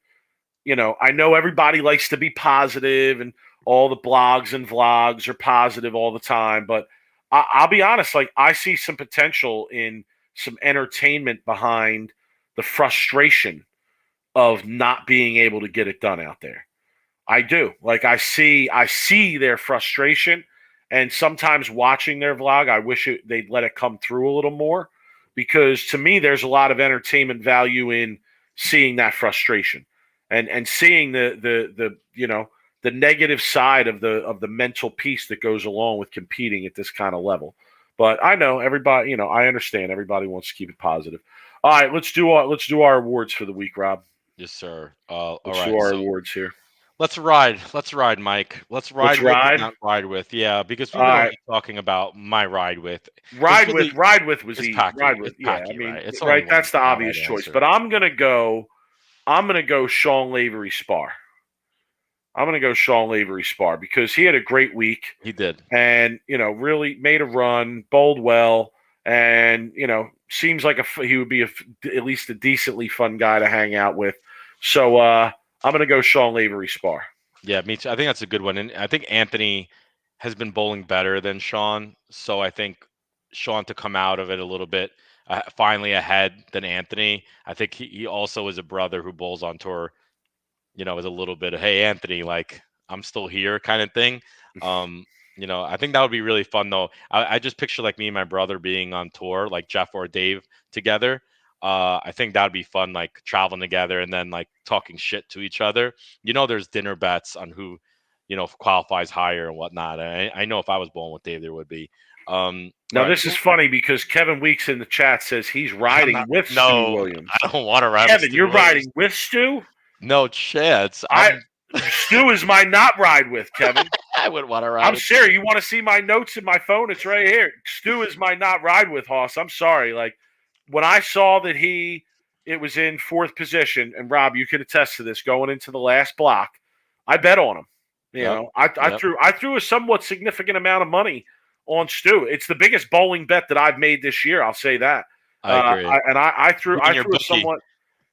I know everybody likes to be positive, and all the blogs and vlogs are positive all the time, but I'll be honest, like, I see some potential in some entertainment behind the frustration of not being able to get it done out there. I do. Like, I see their frustration, and sometimes watching their vlog, I wish they'd let it come through a little more, because to me there's a lot of entertainment value in seeing that frustration and seeing the negative side of the mental piece that goes along with competing at this kind of level. But I know everybody, I understand everybody wants to keep it positive. All right, let's do our awards for the week, Rob. Yes, sir. All Let's do right. our So awards here. let's ride. Let's ride, Mike. Let's Let's ride with, ride. not ride with. Yeah, because All we've been right. only talking about my ride with. Because really, Ride with was it's easy. Packy. Ride with, It's yeah. I Packy, mean, right? It's only right. one That's the obvious right choice. answer. But I'm gonna go Sean Lavery Spar. I'm gonna go Sean Lavery Spar because he had a great week He did. and really made a run, bowled well, and seems like he would be at least a decently fun guy to hang out with. So I'm gonna go Sean Lavery Spar. Yeah, me too. I think that's a good one. And I think Anthony has been bowling better than Sean. So I think Sean to come out of it a little bit finally ahead than Anthony. I think he also is a brother who bowls on tour, is a little bit of, hey, Anthony, like, I'm still here kind of thing. I think that would be really fun though. I just picture like me and my brother being on tour, like Jeff or Dave together. I think that would be fun, like traveling together and then like talking shit to each other. There's dinner bets on who, qualifies higher and whatnot. I know if I was bowling with Dave, there would be. Now All right, this is funny because Kevin Weeks in the chat says he's I'm riding not. with Stu No, Williams. I don't want to ride with Kevin, Stu you're Williams. riding with Stu? No chance. Stu is my not ride with, Kevin. I wouldn't want to ride I'm with serious. You want to see my notes in my phone? It's right here. Stu is my not ride with, Hoss. I'm sorry. Like, when I saw that it was in fourth position, and Rob, you could attest to this, going into the last block, I bet on him. Yep. I threw a somewhat significant amount of money on Stu. It's the biggest bowling bet that I've made this year. I'll say that. I agree. I threw Being your a bookie. somewhat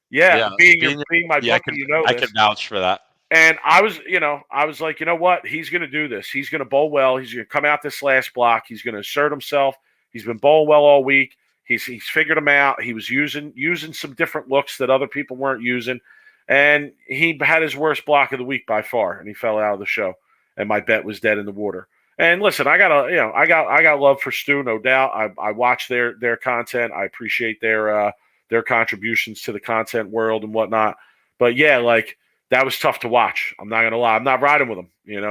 Yeah, being my yeah, bookie, I this. can vouch for that. And I was like, you know what? He's going to do this. He's going to bowl well. He's going to come out this last block. He's going to assert himself. He's been bowling well all week. He's figured them out. He was using some different looks that other people weren't using, and he had his worst block of the week by far, and he fell out of the show. And my bet was dead in the water. And listen, I got love for Stu, no doubt. I watch their content. I appreciate their contributions to the content world and whatnot. But yeah, like, that was tough to watch. I'm not gonna lie. I'm not riding with him.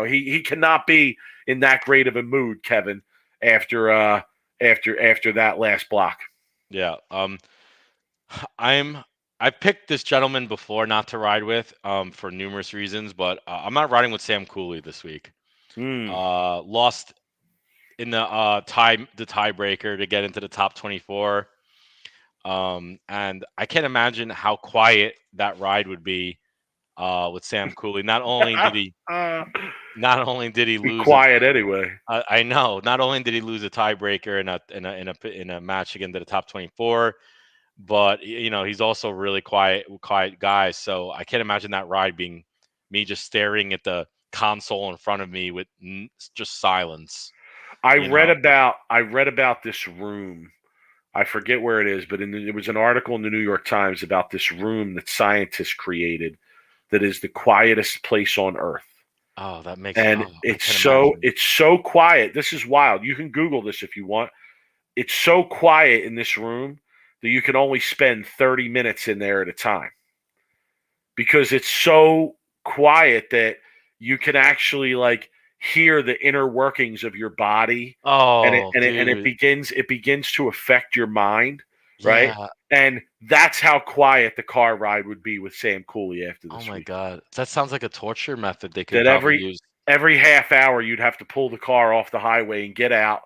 He cannot be in that great of a mood, Kevin, after that last block. Yeah. I picked this gentleman before not to ride with for numerous reasons, but I'm not riding with Sam Cooley this week. Lost in the tiebreaker to get into the top 24. And I can't imagine how quiet that ride would be with Sam Cooley. Not only did he Be lose quiet anyway. I know. Not only did he lose a tiebreaker in a match against the top 24, but he's also a really quiet guy. So I can't imagine that ride being me just staring at the console in front of me with just silence. I You read know. about this room. I forget where it is, but it was an article in the New York Times about this room that scientists created that is the quietest place on Earth. Oh, that makes. And Oh, I can imagine. it's so quiet. This is wild. You can Google this if you want. It's so quiet in this room that you can only spend 30 minutes in there at a time because it's so quiet that you can actually like hear the inner workings of your body, and Oh, it dude. begins to affect your mind, right? Yeah. And that's how quiet the car ride would be with Sam Cooley after Oh this my week. God. That sounds like a torture method they could That probably use. every half hour you'd have to pull the car off the highway and get out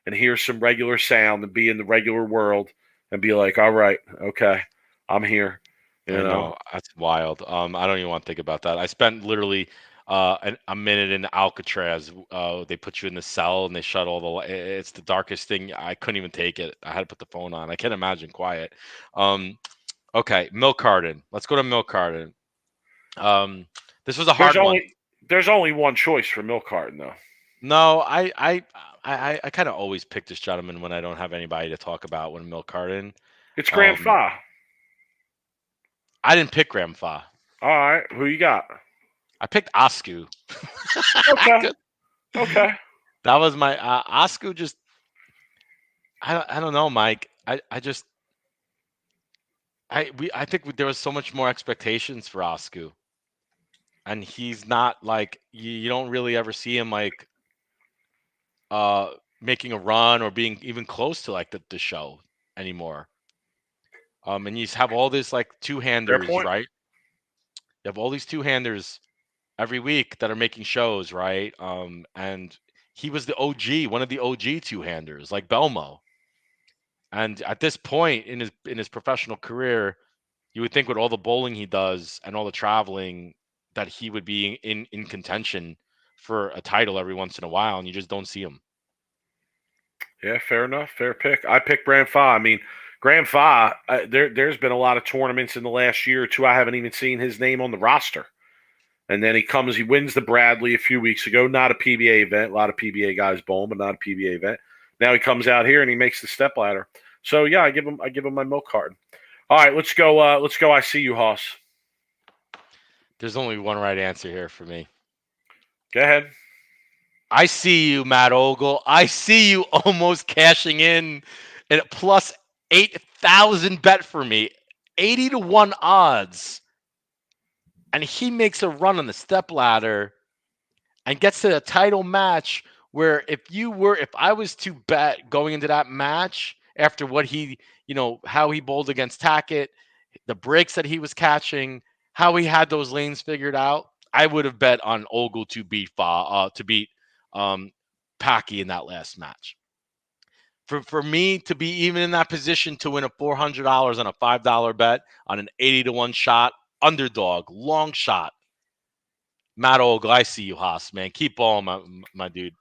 and hear some regular sound and be in the regular world and be like, all right, okay, I'm here. You I know, know that's wild. I don't even want to think about that. I spent literally a minute in Alcatraz. They put you in the cell and they shut all the. It's the darkest thing. I couldn't even take it. I had to put the phone on. I can't imagine quiet. Um, okay, Milk Carton. Let's go to Milk Carton. Um, this was a there's hard one. only there's only one choice for Milk Carton though. No, I kind of always pick this gentleman when I don't have anybody to talk about when Milk Carton. It's Grand Um, Fa. I didn't pick Graham Fa. All right, who you got? I picked Oscu. Okay, okay. That was my Oscar. Just I don't know, Mike. I think there was so much more expectations for Oscar, and he's not like you don't really ever see him like uh making a run or being even close to like the show anymore. And you have all this like two Fair handers, point. right? You have all these two handers every week that are making shows, right? And he was the OG, one of the OG two handers, like Belmo. And at this point in his professional career, you would think with all the bowling he does and all the traveling that he would be in contention for a title every once in a while, and you just don't see him. Yeah, fair enough. Fair pick. I picked Grand Fa. I mean, Grand Fa. There's been a lot of tournaments in the last year or two. I haven't even seen his name on the roster. And then he wins the Bradley a few weeks ago. Not a PBA event. A lot of PBA guys bowling, but not a PBA event. Now he comes out here and he makes the step ladder. So yeah, I give him my milk carton. All right, let's go. Let's go. I see you, Hoss. There's only one right answer here for me. Go ahead. I see you, Matt Ogle. I see you almost cashing in at plus 8,000 bet for me, 80-1 odds, and he makes a run on the step ladder and gets to a title match where if I was to bet going into that match after what how he bowled against Tackett, the breaks that he was catching, how he had those lanes figured out, I would have bet on Ogle to beat Packy in that last match. For me to be even in that position to win a $400 on a $5 bet on an 80-1 shot, underdog, long shot, Matt Ogle, I see you, Haas, man. Keep on, my dude.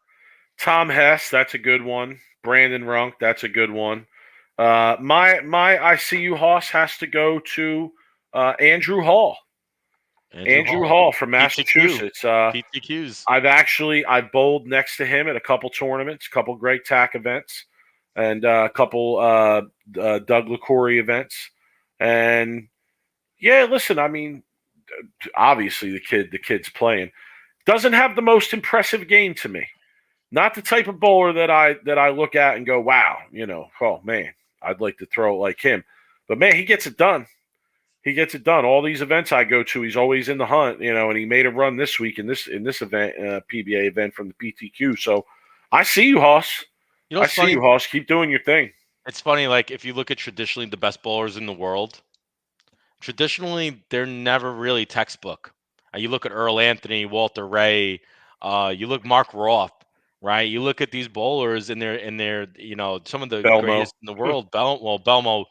Tom Hess, that's a good one. Brandon Runk, that's a good one. My I see you, Hoss, has to go to Andrew Hall. Andrew Hall from PTQ. Massachusetts. PTQs. I've bowled next to him at a couple tournaments, a couple great TAC events, and a couple Doug LaCory events. And yeah, listen, I mean, obviously the kid's playing. Doesn't have the most impressive game to me. Not the type of bowler that I look at and go, wow, oh man, I'd like to throw it like him. But man, he gets it done. He gets it done. All these events I go to, he's always in the hunt, and he made a run this week in this event, PBA event from the PTQ. So I see you, Hoss. I see you, Hoss. Keep doing your thing. It's funny, like if you look at traditionally the best bowlers in the world, traditionally they're never really textbook. You look at Earl Anthony, Walter Ray, you look Mark Roth, right? You look at these bowlers and they're some of the Belmo. greatest in the world. Belmo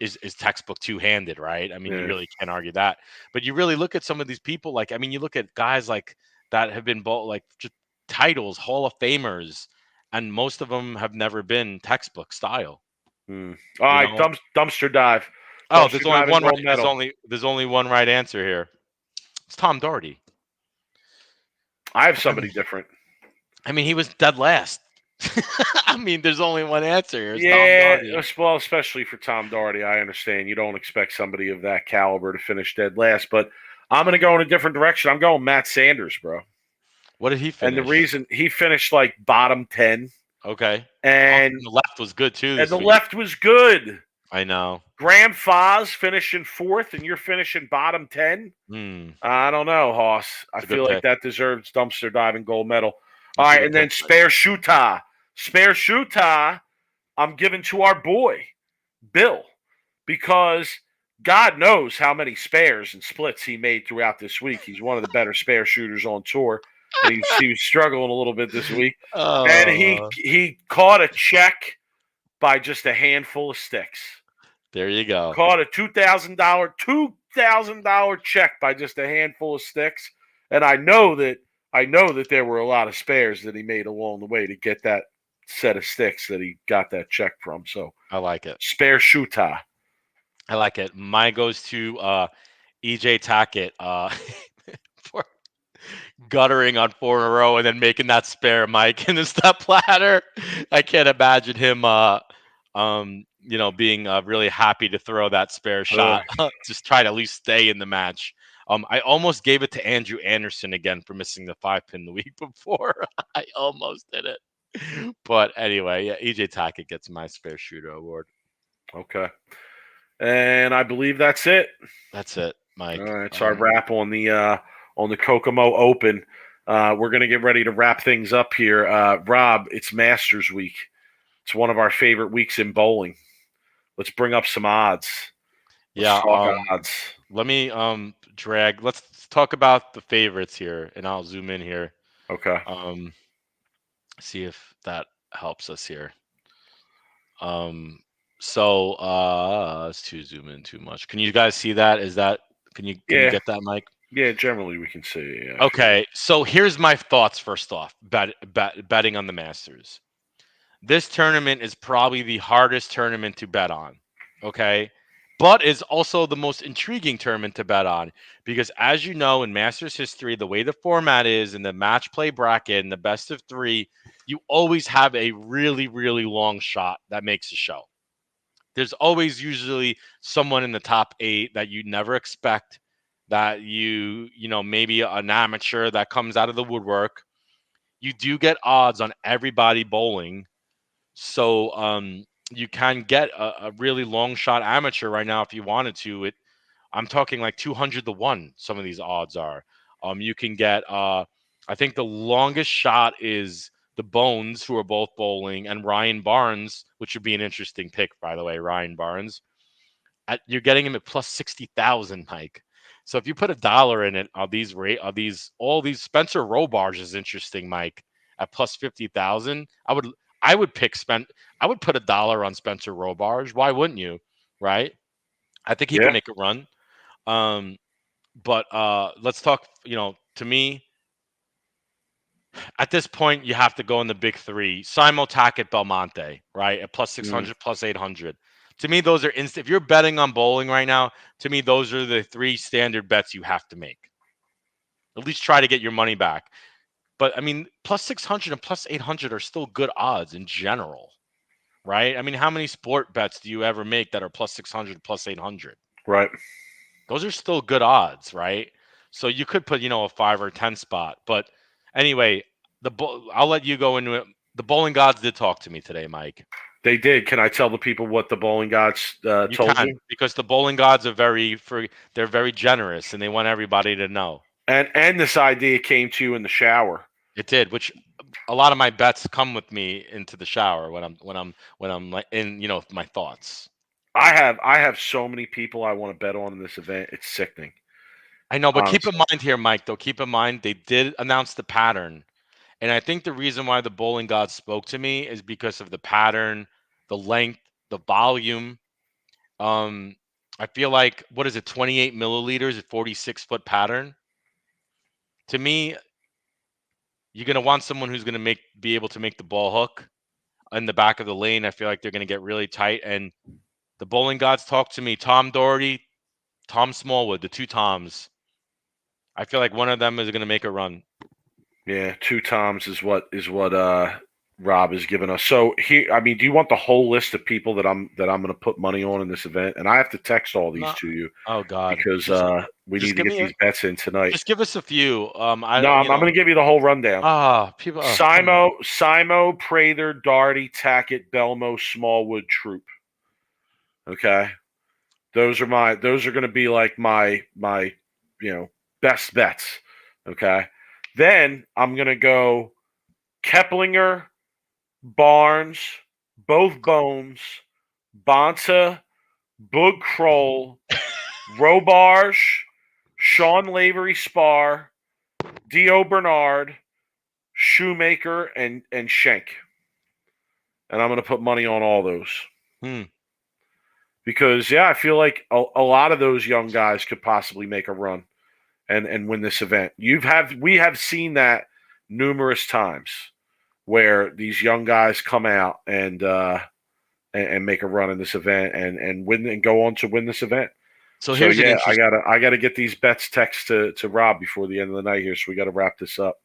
is textbook two-handed, right? I mean, you Yeah. really can't argue that. But you really look at some of these people, like, I mean, you look at guys like that have been like just titles, Hall of Famers, and most of them have never been textbook style. All You right, know? dumpster dive. Oh, there's Dumpster only dive and one right. gold medal. There's only one right answer here. It's Tom Doherty. I have somebody different. I mean, he was dead last. I mean, there's only one answer here. It's Tom Yeah, Doherty. well, especially for Tom Doherty, I understand you don't expect somebody of that caliber to finish dead last, but I'm going to go in a different direction. I'm going Matt Sanders, bro. What did he And the finish? reason he finished like bottom 10, Okay. and The left was good too this the week. left was good. I know. Graham Foz finishing fourth, and you're finishing bottom 10. I don't know, Hoss. I feel like that deserves dumpster diving gold medal. All right, and then Spare Shuta. Spare Shuta, I'm giving to our boy, Bill, because God knows how many spares and splits he made throughout this week. He's one of the better spare shooters on tour. And he was struggling a little bit this week. And he caught a check by just a handful of sticks. There you go. Caught a $2,000 check by just a handful of sticks. And I know that there were a lot of spares that he made along the way to get that set of sticks that he got that check from. So I like it. Spare Shuta. I like it. Mine goes to EJ Tackett for guttering on 4 in a row and then making that spare, Mike, in the step ladder. I can't imagine him being really happy to throw that spare shot. Just try to at least stay in the match. I almost gave it to Andrew Anderson again for missing the 5-pin the week before. I almost did it. But anyway, yeah, EJ Tackett gets my spare shooter award. Okay. And I believe that's it. That's it, Mike. All right, it's our wrap on the Kokomo Open. We're going to get ready to wrap things up here. Rob, it's Masters week. It's one of our favorite weeks in bowling. Let's bring up some odds. Let's talk odds. Let me let's talk about the favorites here, and I'll zoom in here. Okay. See if that helps us here. It's to zoom in too much. Can you guys see that? Can you get that, Mike? Yeah, generally we can see. Yeah, okay, so here's my thoughts first off. Betting on the Masters. This tournament is probably the hardest tournament to bet on. Okay. But is also the most intriguing tournament to bet on because, as you know, in Masters history, the way the format is in the match play bracket and the best of 3, you always have a really, really long shot that makes a show. There's always usually someone in the top 8 that you never expect, that maybe an amateur that comes out of the woodwork. You do get odds on everybody bowling. So you can get a really long shot amateur right now if you wanted to. I'm talking like 200 to 1. Some of these odds are. You can get. I think the longest shot is the Bones, who are both bowling, and Ryan Barnes, which would be an interesting pick, by the way. Ryan Barnes. You're getting him at plus 60,000, Mike. So if you put $1 in it, all these Spencer Robarge is interesting, Mike, at plus 50,000. I would put $1 on Spencer Robarge. Why wouldn't you? Right? I think he can make a run. But let's talk, to me, at this point, you have to go in the big 3. Simon, Tackett, Belmonte, right? At plus 600, plus 800. To me, those are if you're betting on bowling right now, to me, those are the 3 standard bets you have to make. At least try to get your money back. But, I mean, plus 600 and plus 800 are still good odds in general, right? I mean, how many sport bets do you ever make that are plus 600, plus 800? Right. Those are still good odds, right? So you could put, a 5 or 10 spot. But anyway, I'll let you go into it. The bowling gods did talk to me today, Mike. They did. Can I tell the people what the bowling gods told you? Because the bowling gods are they're very generous, and they want everybody to know. And this idea came to you in the shower. It did, which a lot of my bets come with me into the shower when I'm in my thoughts. I have so many people I want to bet on in this event. It's sickening. I know, but keep in mind here, Mike, though, keep in mind they did announce the pattern. And I think the reason why the bowling gods spoke to me is because of the pattern, the length, the volume. I feel like, what is it, 28 milliliters at 46-foot pattern? To me, you're gonna want someone who's gonna be able to make the ball hook in the back of the lane. I feel like they're gonna get really tight. And the bowling gods talk to me. Tom Doherty, Tom Smallwood, the two Toms. I feel like one of them is gonna make a run. Yeah, 2 Toms is what Rob has given us. So here, I mean, do you want the whole list of people that I'm going to put money on in this event? And I have to text all these No. to you Oh God. because we Just need to give get me these bets in tonight. just give us a few. No, I'm going to give you the whole rundown. People. Come on. Simo, Prather, Darty, Tackett, Belmo, Smallwood, Troop. Okay, those are going to be like my best bets. Okay, then I'm going to go Keplinger, Barnes, both Bones, Bonta, Boog Kroll, Robarge, Sean Lavery Spar, Dio Bernard, Shoemaker, and Schenk. And I'm going to put money on all those. Because, I feel like a lot of those young guys could possibly make a run and win this event. We have seen that numerous times where these young guys come out and make a run in this event and win and go on to win this event. So here's an interesting. I gotta get these bets text to Rob before the end of the night here, so we got to wrap this up.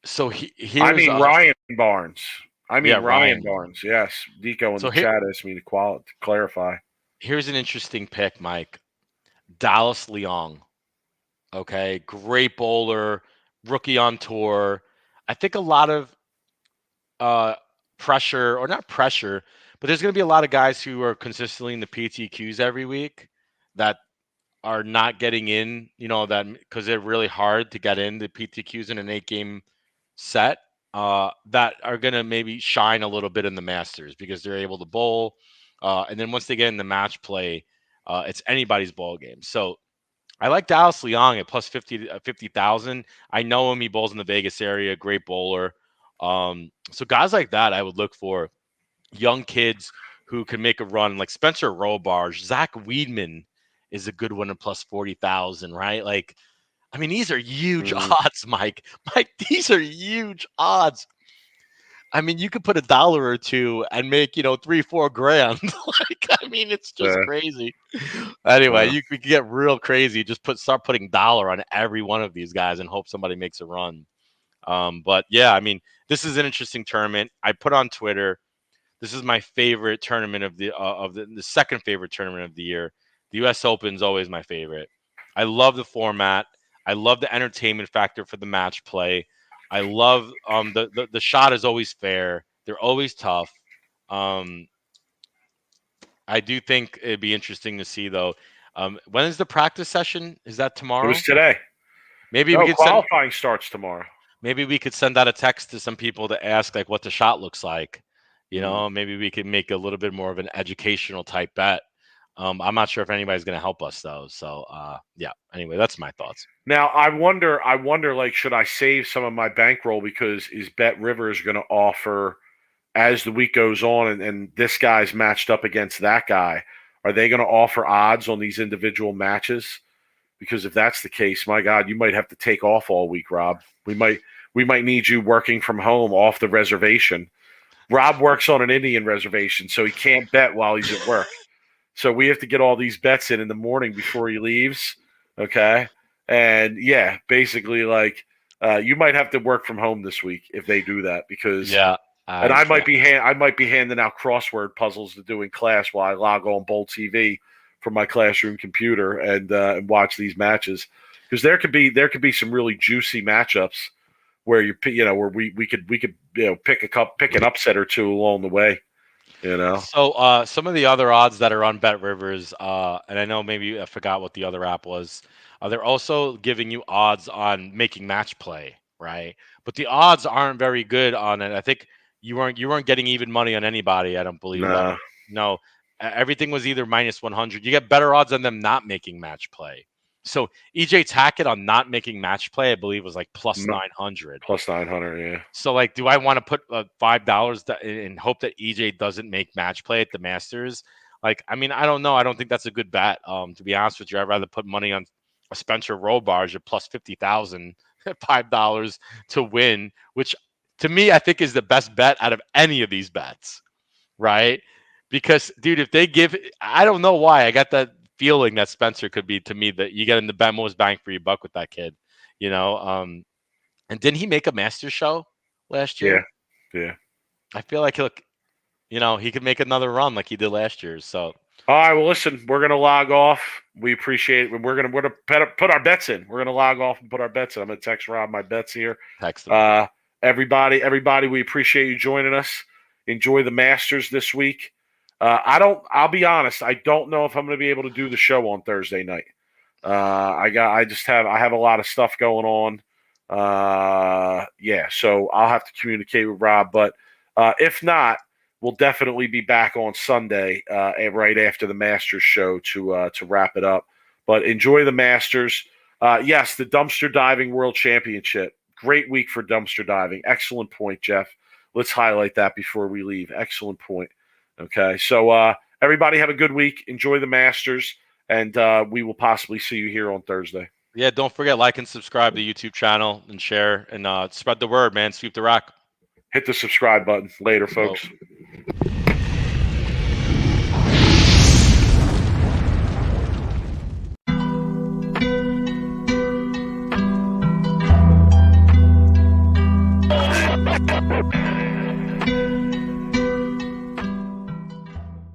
So here's Ryan Barnes. Ryan Barnes. Yes, Nico in the chat asked me to clarify. Here's an interesting pick, Mike. Dallas Leong. Okay, great bowler, rookie on tour. I think a lot of pressure, or not pressure, but there's going to be a lot of guys who are consistently in the PTQs every week that are not getting in, that because they're really hard to get in the PTQs in an 8-game set, that are going to maybe shine a little bit in the Masters because they're able to bowl. And then once they get in the match play, it's anybody's ball game. So I like Dallas Leong at plus 50,000. I know him. He bowls in the Vegas area, great bowler. So guys like that, I would look for young kids who can make a run, like Spencer Robarge. Zach Weedman is a good one at plus 40,000, right? Like, I mean, these are huge odds, Mike. These are huge odds. I mean, you could put $1 or two and make, $3-4 grand. It's just crazy. Anyway, you could get real crazy. Just start putting $1 on every one of these guys and hope somebody makes a run. But yeah, this is an interesting tournament. I put on Twitter, this is my favorite tournament of the second favorite tournament of the year. The U.S. Open is always my favorite. I love the format. I love the entertainment factor for the match play. I love the shot is always fair. They're always tough. I do think it'd be interesting to see though. When is the practice session? Is that tomorrow? It was today. Maybe we could qualifying starts tomorrow. Maybe we could send out a text to some people to ask like what the shot looks like. Maybe we could make a little bit more of an educational type bet. I'm not sure if anybody's going to help us though. So yeah. Anyway, that's my thoughts. Now I wonder, like, should I save some of my bankroll because is Bet Rivers going to offer as the week goes on and this guy's matched up against that guy? Are they going to offer odds on these individual matches? Because if that's the case, my God, you might have to take off all week, Rob. We might need you working from home off the reservation. Rob works on an Indian reservation, so he can't bet while he's at work. So we have to get all these bets in the morning before he leaves. Okay. And yeah, basically like you might have to work from home this week if they do that because I might be handing out crossword puzzles to do in class while I log on Bowl TV from my classroom computer and watch these matches because there could be some really juicy matchups where where we could pick an upset or two along the way. So some of the other odds that are on Bet Rivers, and I know maybe I forgot what the other app was. They're also giving you odds on making match play, right? But the odds aren't very good on it. I think you weren't getting even money on anybody. I don't believe that. No, everything was either minus 100. You get better odds on them not making match play. So EJ Tackett on not making match play, I believe, was like plus 900. Plus 900, yeah. So, like, do I want to put $5 and hope that EJ doesn't make match play at the Masters? Like, I mean, I don't know. I don't think that's a good bet. To be honest with you, I'd rather put money on a Spencer Robarge at plus 50,000 at $5 to win, which to me I think is the best bet out of any of these bets, right? Because, dude, if they give, I don't know why I got that feeling that Spencer could be, to me, that you get in the most bang for your buck with that kid, you know. And didn't he make a Masters show last Yeah, year? yeah. I feel like he could make another run like he did last year. So All right, well, listen, we're gonna log off. We appreciate it. We're gonna put our bets in. We're gonna log off and put our bets in. I'm gonna text Rob my bets here. text him. Everybody, we appreciate you joining us. Enjoy the Masters this week. I'll be honest, I don't know if I'm gonna be able to do the show on Thursday night. I have a lot of stuff going on. So I'll have to communicate with Rob, but if not, we'll definitely be back on Sunday, right after the Masters show to wrap it up. But enjoy the Masters. Yes, the Dumpster Diving World Championship. Great week for dumpster diving. Excellent point, Jeff. Let's highlight that before we leave. Excellent point. Okay, so everybody have a good week. Enjoy the Masters, and we will possibly see you here on Thursday. Yeah, don't forget, like and subscribe to the YouTube channel and share and spread the word, man. Sweep the rack. Hit the subscribe button. Later, folks.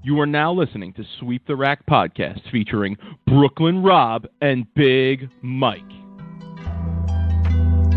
You are now listening to Sweep the Rack podcast featuring Brooklyn Rob and Big Mike.